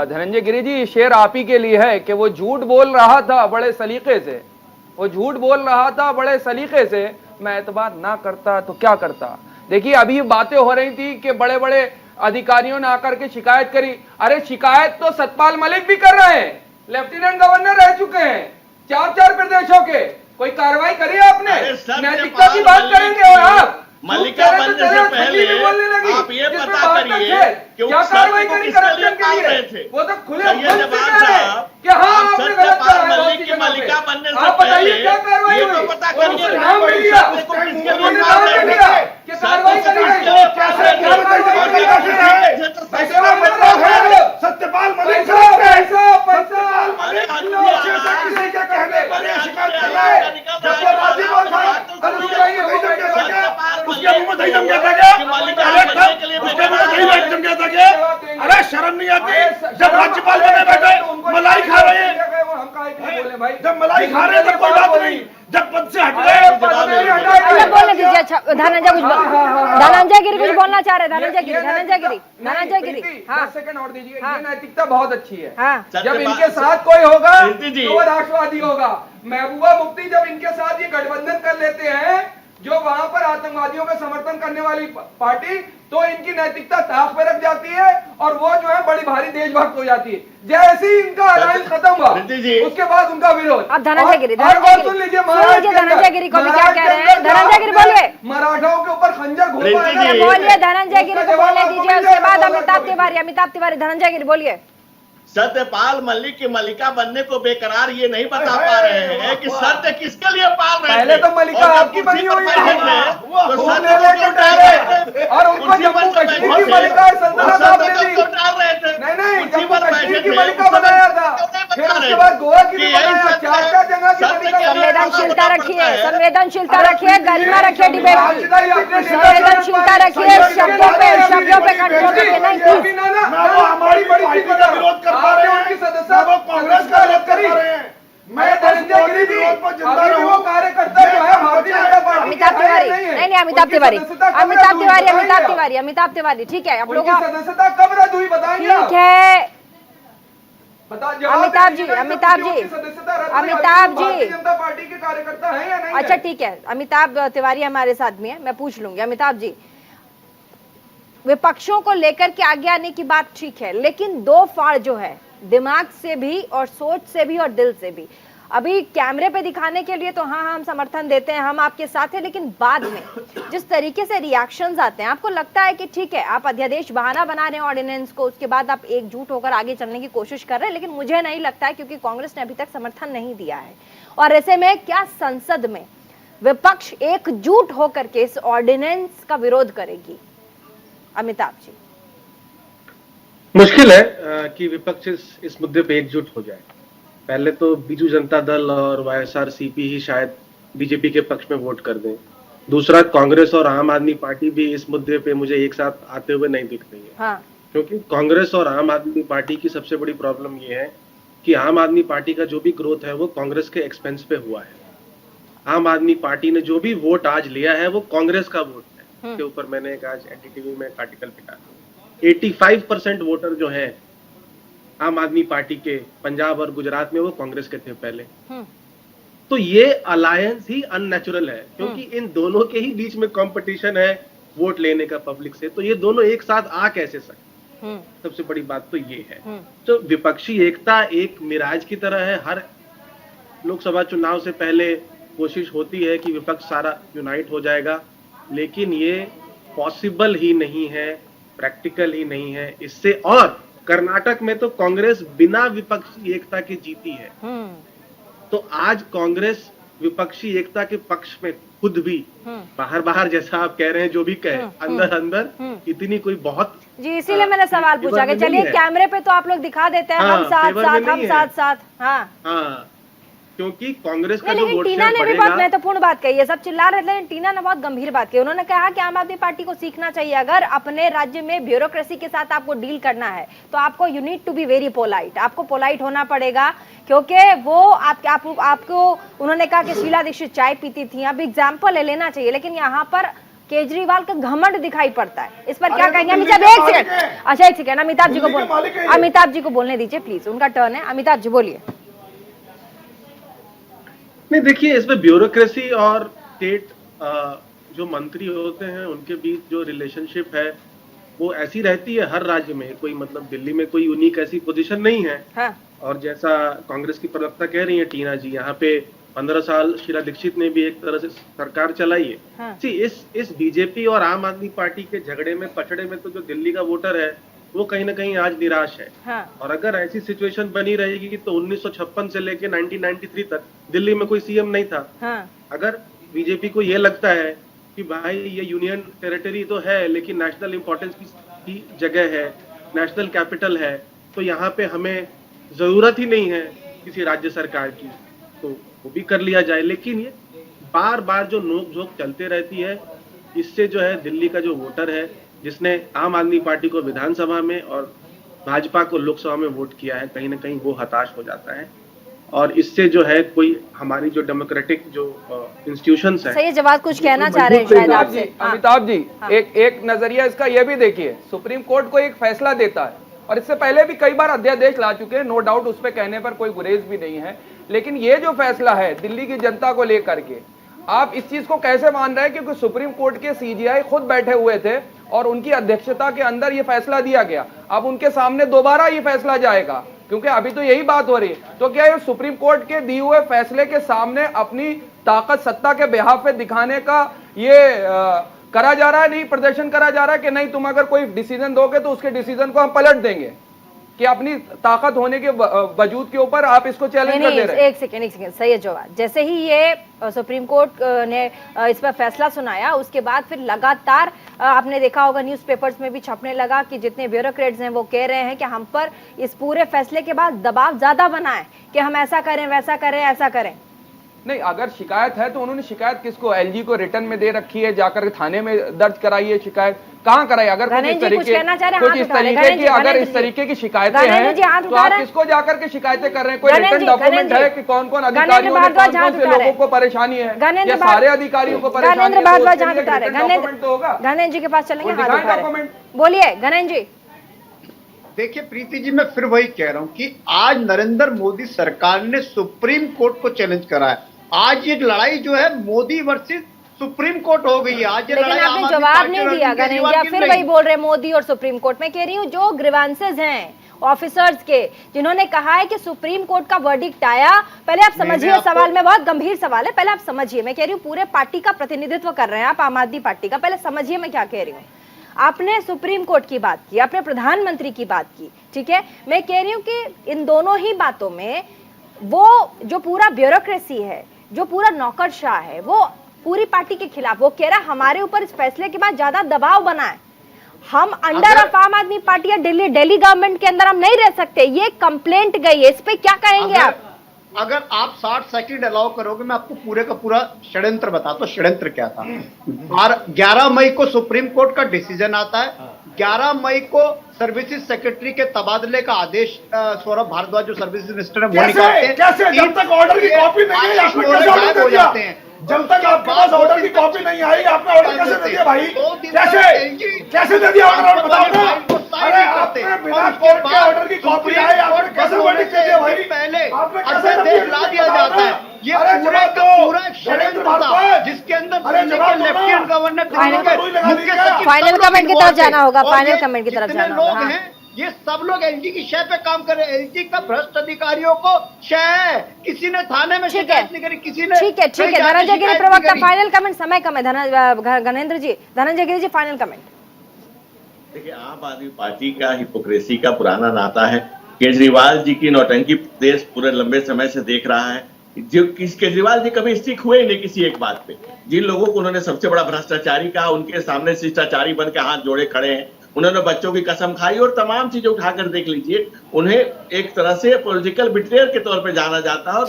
धनंजय गिरी जी, शेर आप ही के लिए है कि वो झूठ बोल रहा था बड़े सलीके से, वो झूठ बोल रहा था बड़े सलीके से, मैं एतबार ना करता तो क्या करता। देखिए अभी बातें हो रही थी कि बड़े बड़े अधिकारियों ने आकर के शिकायत करी। अरे शिकायत तो सतपाल मलिक भी कर रहे हैं, लेफ्टिनेंट गवर्नर रह चुके हैं 4 प्रदेशों के। कोई कार्रवाई करी आपने? नैतिकता की बात करेंगे और आप मल्लिका बनने से पहले आप ये पता करिए कि क्या कार्रवाई करी करप्शन के लिए? वो तो खुले कि हाँ आपने गलत करा है। मल्लिका बनने से आप बताइए क्या कार्रवाई हुई? तो पता करिए नाम मिल गया कि कार्रवाई करी गई। सत्यपाल मलिक अरे शर्म नहीं आती? जब राज्यपाल बने बैठे मलाई खा रहे हैं, जब मलाई खा रहे हैं तब कोई बात नहीं, जब पद से हट गए बोलने दीजिए। अच्छा धनंजय कुछ धनंजय गिरी कुछ बोलना चाह रहे? धनंजय गिरी हाँ सेकंड और दीजिए। ये नैतिकता बहुत अच्छी है। हाँ। जब इनके साथ कोई होगा तो वो राष्ट्रवादी होगा। महबूबा मुफ्ती जब इनके साथ ये गठबंधन कर लेते हैं, जो वहां पर आतंकवादियों का समर्थन करने वाली पार्टी, तो इनकी नैतिकता ताक पे रख जाती है और वो जो है बड़ी भारी देशभक्त हो जाती है। जैसे ही इनका अलायंस खत्म हुआ उसके बाद उनका विरोध। अब धनंजय गिरी सुन लीजिए, धनंजय गिरी को भी क्या कह रहे हैं? धनंजय गिरी बोलिए। मराठाओं के ऊपर खंजर बोलिए, धनंजय गिरी को बोलने दीजिए। उसके बाद अमिताभ तिवारी। धनंजय गिरी बोलिए। सत्यपाल मलिक की मल्लिका बनने को बेकरार ये नहीं बता पा रहे हैं कि सत्य किसके लिए पाल रहे हैं। पहले तो मल्लिका आपकी बनी हुई है और उनको जम्मू कश्मीर की मल्लिका सल्तनत आप दे दी। नहीं, जम्मू कश्मीर की मल्लिका बनाया था, फिर उसके बाद गोवा की भी बनाया, 4 जगह की मल्लिका। संवेदनशीलता रखिए, गरिमा रखिए, डिबेट संवेदनशीलता रखिए, शब्दों पे कंट्रोल करिए। नहीं हमारी बड़ी विरोध कर उनकी सदस्य वो कांग्रेस का विरोध कर रहे हैं। मैं धनंजय गिरी जी अभी वो कार्यकर्ता जो है भारतीय जनता पार्टी। अमिताभ तिवारी ठीक है। आप लोग सदस्यता कब रद्द हुई बताएंगे? ठीक है अमिताभ जी जनता पार्टी के कार्यकर्ता है या नहीं? अच्छा ठीक है, अमिताभ तिवारी हमारे साथ में है, मैं पूछ लूंगी। अमिताभ जी, विपक्षों को लेकर के आगे आने की बात ठीक है, लेकिन 2 फाड़ जो है दिमाग से भी और सोच से भी और दिल से भी, अभी कैमरे पे दिखाने के लिए तो हाँ हम समर्थन देते हैं, हम आपके साथ हैं, लेकिन बाद में जिस तरीके से रिएक्शंस आते हैं, आपको लगता है कि ठीक है आप अध्यादेश बहाना बना रहे हैं ऑर्डिनेंस को, उसके बाद आप एकजुट होकर आगे चलने की कोशिश कर रहे हैं, लेकिन मुझे नहीं लगता है क्योंकि कांग्रेस ने अभी तक समर्थन नहीं दिया है। और ऐसे में क्या संसद में विपक्ष एकजुट होकर के इस ऑर्डिनेंस का विरोध करेगी? अमिताभ जी, मुश्किल है कि विपक्ष इस मुद्दे पे एकजुट हो जाए। पहले तो बीजू जनता दल और वाईएसआरसीपी ही शायद बीजेपी के पक्ष में वोट कर दें। दूसरा, कांग्रेस और आम आदमी पार्टी भी इस मुद्दे पे मुझे एक साथ आते हुए नहीं दिख रही है। हाँ। क्योंकि कांग्रेस और आम आदमी पार्टी की सबसे बड़ी प्रॉब्लम ये है कि आम आदमी पार्टी का जो भी ग्रोथ है वो कांग्रेस के एक्सपेंस पे हुआ है। आम आदमी पार्टी ने जो भी वोट आज लिया है वो कांग्रेस का वोट है। के ऊपर मैंने एक आज एनडीटीवी में एक आर्टिकल लिखा, 85% वोटर जो हैं आम आदमी पार्टी के पंजाब और गुजरात में वो कांग्रेस के थे पहले। तो ये अलायंस ही अननेचुरल है, क्योंकि इन दोनों के ही बीच में कंपटीशन है वोट लेने का पब्लिक से, तो ये दोनों एक साथ आ कैसे सकते? सबसे बड़ी बात तो ये है। तो विपक्षी एकता एक मिराज की तरह है। हर लोकसभा चुनाव से पहले कोशिश होती है कि विपक्ष सारा यूनाइट हो जाएगा, लेकिन ये पॉसिबल ही नहीं है, प्रैक्टिकल ही नहीं है। इससे और कर्नाटक में तो कांग्रेस बिना विपक्षी एकता के जीती है। तो आज कांग्रेस विपक्षी एकता के पक्ष में खुद भी बाहर जैसा आप कह रहे हैं, जो भी कहे, अंदर इतनी कोई बहुत जी, इसीलिए मैंने सवाल पूछा कि चलिए कैमरे पे तो आप लोग दिखा देते हैं हम साथ। हाँ, क्योंकि कांग्रेस का जो लेकिन वोट टीना शेयर ने भी बहुत बढ़ेगा। महत्वपूर्ण बात कही है, सब चिल्ला रहे थे, लेकिन टीना ने बहुत गंभीर बात कही। उन्होंने कहा कि आम आदमी पार्टी को सीखना चाहिए, अगर अपने राज्य में ब्यूरोक्रेसी के साथ आपको डील करना है तो आपको you need to be very polite, आपको पोलाइट होना पड़ेगा, क्योंकि वो आपको उन्होंने कहा कि शीला दीक्षित चाय पीती थी, अब एग्जाम्पल लेना चाहिए। लेकिन यहाँ पर केजरीवाल का घमंड दिखाई पड़ता है, इस पर क्या कहेंगे? अमिताभ एक सेकंड, अच्छा एक सेकंड, अमिताभ जी को बोलने दीजिए प्लीज, उनका टर्न है। अमिताभ जी बोलिए। नहीं, देखिए, इसमें ब्यूरोक्रेसी और स्टेट जो मंत्री होते हैं उनके बीच जो रिलेशनशिप है वो ऐसी रहती है हर राज्य में। कोई मतलब दिल्ली में कोई यूनिक ऐसी पोजीशन नहीं है। हाँ। और जैसा कांग्रेस की प्रवक्ता कह रही है टीना जी, यहाँ पे 15 साल शीला दीक्षित ने भी एक तरह से सरकार चलाई है। हाँ। इस बीजेपी और आम आदमी पार्टी के झगड़े में पछड़े में तो जो दिल्ली का वोटर है वो कहीं ना कहीं आज निराश है। हाँ। और अगर ऐसी सिचुएशन बनी रहेगी तो 1956 से लेके 1993 तक दिल्ली में कोई सीएम नहीं था। हाँ। अगर बीजेपी को ये लगता है कि भाई ये यूनियन टेरिटरी तो है लेकिन नेशनल इंपॉर्टेंस की जगह है, नेशनल कैपिटल है, तो यहाँ पे हमें जरूरत ही नहीं है किसी राज्य सरकार की, तो वो भी कर लिया जाए। लेकिन ये बार बार जो नोक-झोंक चलते रहती है, इससे जो है दिल्ली का जो वोटर है जिसने आम आदमी पार्टी को विधानसभा में और भाजपा को लोकसभा में वोट किया है, कहीं ना कहीं वो हताश हो जाता है। और इससे जो है कोई हमारी जो डेमोक्रेटिक जो इंस्टीट्यूशंस है। सही जवाब कुछ कहना चाह रहे हैं शायद आपसे। अमिताभ जी, एक नजरिया इसका ये भी देखिए, सुप्रीम कोर्ट को एक फैसला देता है और इससे पहले भी कई बार अध्यादेश ला चुके हैं, नो डाउट, उस पर कहने पर कोई गुरेज भी नहीं है। लेकिन ये जो फैसला है दिल्ली की जनता को लेकर के, आप इस चीज को कैसे मान रहे हैं? क्योंकि सुप्रीम कोर्ट के सीजीआई खुद बैठे हुए थे और उनकी अध्यक्षता के अंदर ये फैसला दिया गया। अब उनके सामने दोबारा ये फैसला जाएगा, क्योंकि अभी तो यही बात हो रही है। तो क्या ये सुप्रीम कोर्ट के दिए हुए फैसले के सामने अपनी ताकत सत्ता के बिहाफ पे दिखाने का ये करा जा रहा है, नहीं प्रदर्शन करा जा रहा है कि नहीं तुम अगर कोई डिसीजन दोगे तो उसके डिसीजन को हम पलट देंगे, कि अपनी ताकत होने के वजूद के ऊपर आप इसको चैलेंज कर दे रहे हैं? एक सेकंड, सही है जवाब। जैसे ही ये सुप्रीम कोर्ट ने इस पर फैसला सुनाया, उसके बाद फिर लगातार आपने देखा होगा न्यूज़पेपर्स में भी छपने लगा कि जितने ब्यूरोक्रेट्स हैं वो कह रहे हैं कि हम पर इस पूरे फैसले के बाद दबाव ज्यादा बना है कि हम ऐसा करें, वैसा करें, ऐसा करें। नहीं, अगर शिकायत है तो उन्होंने शिकायत किसको? एलजी को रिटर्न में दे रखी है, जाकर थाने में दर्ज कराई है शिकायत, कहाँ कराई? अगर कुछ इस तरीके की अगर इस तरीके की शिकायतें हैं तो आप किसको जाकर के शिकायतें कर रहे हैं? कोई रिटर्न डॉक्यूमेंट है कि कौन कौन अधिकारियों ने कौन से लोगों को परेशानी है, या सारे अधिकारियों को परेशानी है? डॉक्यूमेंट तो होगा। गणेश जी के पास चलेंगे, बोलिए गणेश जी। देखिए प्रीति जी, मैं फिर वही कह रहा हूं कि आज नरेंद्र मोदी सरकार ने सुप्रीम कोर्ट को चैलेंज करा है। आज ये लड़ाई जो है मोदी वर्सेस सुप्रीम कोर्ट हो गई है। आज ये लेकिन आपने जवाब नहीं दिया गणेश जी, आप फिर वही बोल रहे मोदी और सुप्रीम कोर्ट। मैं कह रही हूँ जो ग्रीवांसेस हैं ऑफिसर्स के, जिन्होंने कहा है कि सुप्रीम कोर्ट का वर्डिक्ट आया, पहले आप समझिए सवाल में, बहुत गंभीर सवाल है, पहले आप समझिए। मैं कह रही हूँ पूरे पार्टी का प्रतिनिधित्व कर रहे हैं आप, आम आदमी पार्टी का, पहले समझिए मैं क्या कह रही हूँ। आपने सुप्रीम कोर्ट की बात की, आपने प्रधानमंत्री की बात की, ठीक है। मैं कह रही हूँ कि इन दोनों ही बातों में वो जो पूरा ब्यूरोक्रेसी है, जो पूरा नौकरशाह है, वो पूरी पार्टी के खिलाफ, वो कह रहा है हमारे ऊपर इस फैसले के बाद ज्यादा दबाव बना है, हम अंडर ऑफ आम आदमी पार्टी या दिल्ली गवर्नमेंट के अंदर हम नहीं रह सकते, ये कंप्लेंट गई है, इस पे क्या कहेंगे आप? अगर आप 60 सेकंड अलाउ करोगे, मैं आपको पूरे का पूरा षड्यंत्र बताता हूँ। षड्यंत्र क्या था? 11 मई को सुप्रीम कोर्ट का डिसीजन आता है। 11 मई को सर्विसेज सेक्रेटरी के तबादले का आदेश सौरभ भारद्वाज जो सर्विसेज मिनिस्टर है वो निकालते हैं। कैसे? जब तक ऑर्डर की कॉपी नहीं है आपने कैसे ऑर्डर दे दिया? जब तक आपके पास ऑर्डर की कॉपी नहीं आई आपने ऑर्डर कैसे दे दिया भाई? कैसे दे दिया ऑर्डर? बताओ ना। अरे आपने बिना कोर्ट के ऑर्डर की कॉपी है, आपने कैसे वर्डिक्ट कर दिया भाई? पहले आपने अध्यादेश ला दिया जाता है। ये पूरा का पूरा षड्यंत्र था, जिसके अंदर दिल्ली के लेफ्टिनेंट गवर्नर, दिल्ली के मुख्य सचिव, फाइनल कमेंट की तरफ जाना होगा, फाइनल कमेंट की तरफ जितने जाना लोग होगा। हैं ये सब लोग एलजी की शय पे काम कर रहे हैं। एलजी का भ्रष्ट अधिकारियों को शय है, किसी ने थाने में शिकायत नहीं करी, किसी ने ठीक है धनंजय गिरी प्रवक्ता, फाइनल कमेंट, समय कम है। धनेंद्र जी, धनंजय गिरी जी, फाइनल कमेंट। देखिए, आम आदमी पार्टी का हिपोक्रेसी का पुराना नाता है। केजरीवाल जी की नौटंकी देश पूरे लंबे समय से देख रहा है। जो केजरीवाल जी कभी स्टिक हुए ही नहीं किसी एक बात पे। जिन लोगों को उन्होंने सबसे बड़ा भ्रष्टाचारी कहा, उनके सामने शिष्टाचारी बन के हाथ जोड़े खड़े हैं। उन्होंने बच्चों की कसम खाई और तमाम चीजें उठाकर देख लीजिए। उन्हें एक तरह से पॉलिटिकल बिट्रेयर के तौर पे जाना जाता है और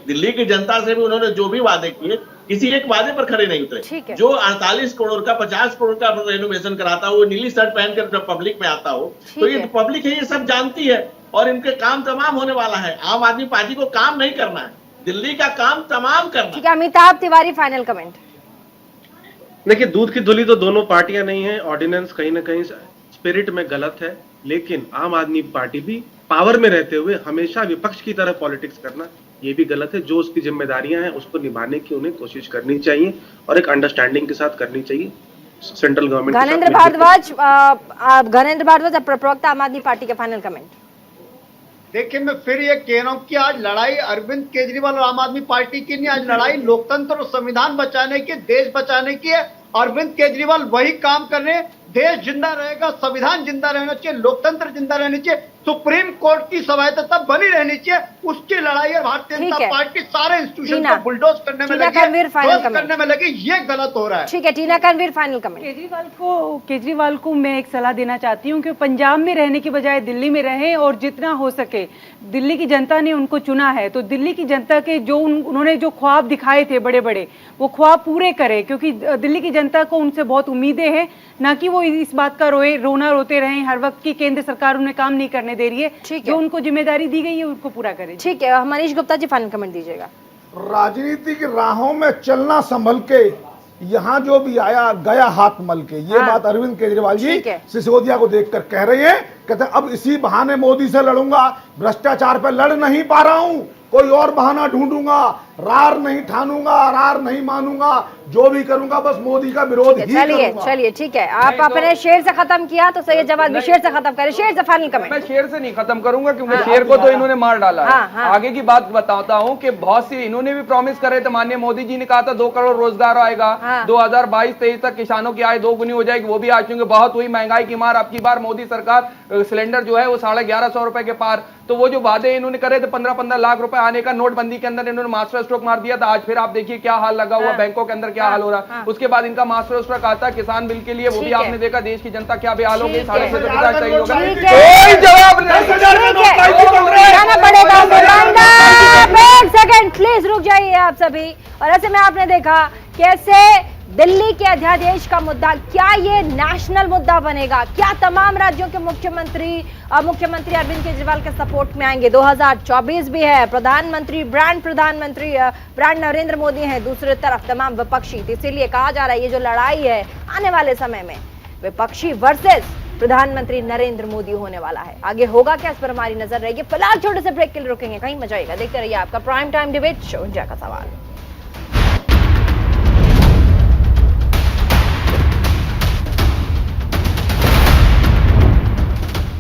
दिल्ली की जनता से भी उन्होंने जो भी वादे किए, किसी एक वादे पर खड़े नहीं उतरे। जो 48 करोड़ का 50 करोड़ का रेनोवेशन कराता हो, वो नीली शर्ट पहनकर जब पब्लिक में आता हो, तो ये पब्लिक है, ये सब जानती है और इनके काम तमाम होने वाला है। आम आदमी पार्टी को काम नहीं करना है, दिल्ली का काम तमाम करना। ठीक है, अमिताभ तिवारी, फाइनल कमेंट। देखिए, दूध की धुली तो दोनों पार्टियां नहीं है। ऑर्डिनेंस कहीं ना कहीं स्पिरिट में गलत है, लेकिन आम आदमी पार्टी भी पावर में रहते हुए हमेशा विपक्ष की तरह पॉलिटिक्स करना ये भी गलत है। जो उसकी जिम्मेदारियां हैं उसको निभाने की उन्हें कोशिश करनी चाहिए और एक अंडरस्टैंडिंग के साथ करनी चाहिए सेंट्रल गवर्नमेंट। घनेंद्र भारद्वाज प्रवक्ता आम आदमी पार्टी के, फाइनल कमेंट। देखिए, मैं फिर ये कह रहा हूं कि आज लड़ाई अरविंद केजरीवाल और आम आदमी पार्टी की नहीं, आज लड़ाई लोकतंत्र और संविधान बचाने की, देश बचाने की है। अरविंद केजरीवाल वही काम कर रहे हैं। देश जिंदा रहेगा, संविधान जिंदा रहना चाहिए, लोकतंत्र जिंदा रहनी चाहिए, सुप्रीम कोर्ट की स्वायत्तता बनी रहनी चाहिए। उसकी लड़ाई है भारतीय जनता पार्टी सारे इंस्टीट्यूशन को बुलडोज करने में लगी, ये गलत हो रहा है। ठीक है, टीना कनवीर, फाइनल कमेंट। केजरीवाल को मैं एक सलाह देना चाहती हूँ कि पंजाब में रहने की बजाय दिल्ली में रहें और जितना हो सके, दिल्ली की जनता ने उनको चुना है तो दिल्ली की जनता के जो उन्होंने जो ख्वाब दिखाए थे बड़े बड़े, वो ख्वाब पूरे करें, क्योंकि दिल्ली की जनता को उनसे बहुत उम्मीदें हैं। ना कि वो इस बात का रोते रहें हर वक्त की केंद्र सरकार उन्हें काम नहीं करने दे रही है। जो उनको जिम्मेदारी दी गई है उनको पूरा करें। ठीक है, मनीष गुप्ता जी, फाइनल कमेंट दीजिएगा। राजनीति की राहों में चलना संभल के, यहाँ जो भी आया गया हाथ मल के, ये बात अरविंद केजरीवाल जी सिसोदिया को देखकर कह रहे हैं। कहते हैं अब इसी बहाने मोदी से लड़ूंगा, भ्रष्टाचार पे लड़ नहीं पा रहा हूं, कोई और बहाना ढूंढूंगा, रार नहीं ठानूंगा, रार नहीं मानूंगा, जो भी करूंगा बस मोदी का विरोध ही करूंगा। चलिए ठीक है, आप अपने शेर से खत्म किया तो सही जवाब भी शेर से खत्म करें। शेर से फाइनल कमेंट। मैं शेर से नहीं खत्म करूंगा क्योंकि शेर को तो इन्होंने मार डाला है। आगे की बात बताता हूँ कि बहुत सी इन्होंने भी प्रॉमिस करे थे। माननीय मोदी जी ने कहा था 2 करोड़ रोजगार आएगा, 2022-23 तक किसानों की आय 2 गुनी हो जाएगी, वो भी आ चुके। बहुत हुई महंगाई की मार। अब की बार मोदी सरकार सिलेंडर जो है वो 1150 रुपए के पार। तो वो जो वादे इन्होंने करे थे 15-15 लाख रुपए आने का, नोटबंदी के अंदर इन्होंने मास्टर स्ट्रोक मार दिया था। आज फिर आप देखिए क्या हाल लगा हुआ, बैंकों के अंदर क्या हाल हो रहा। उसके बाद इनका मास्टर स्ट्रोक आता है किसान बिल के लिए, वो भी आपने देखा देश की जनता क्या बेहाल हो गई। 6.5 सही होगा, कोई जवाब नहीं। सेकंड प्लीज रुक जाइए आप सभी। और ऐसे में आपने देखा कैसे दिल्ली के अध्यादेश का मुद्दा, क्या ये नेशनल मुद्दा बनेगा? क्या तमाम राज्यों के मुख्यमंत्री अरविंद केजरीवाल के सपोर्ट में आएंगे? 2024 भी है, प्रधानमंत्री ब्रांड नरेंद्र मोदी हैं, दूसरी तरफ तमाम विपक्षी। इसीलिए कहा जा रहा है ये जो लड़ाई है आने वाले समय में विपक्षी वर्सेस प्रधानमंत्री नरेंद्र मोदी होने वाला है। आगे होगा क्या, इस पर हमारी नजर रहेगी। फिलहाल छोटे से ब्रेक के लिए रुकेंगे, कहीं मजा आएगा। देखते रहिए आपका prime time debate show India का सवाल।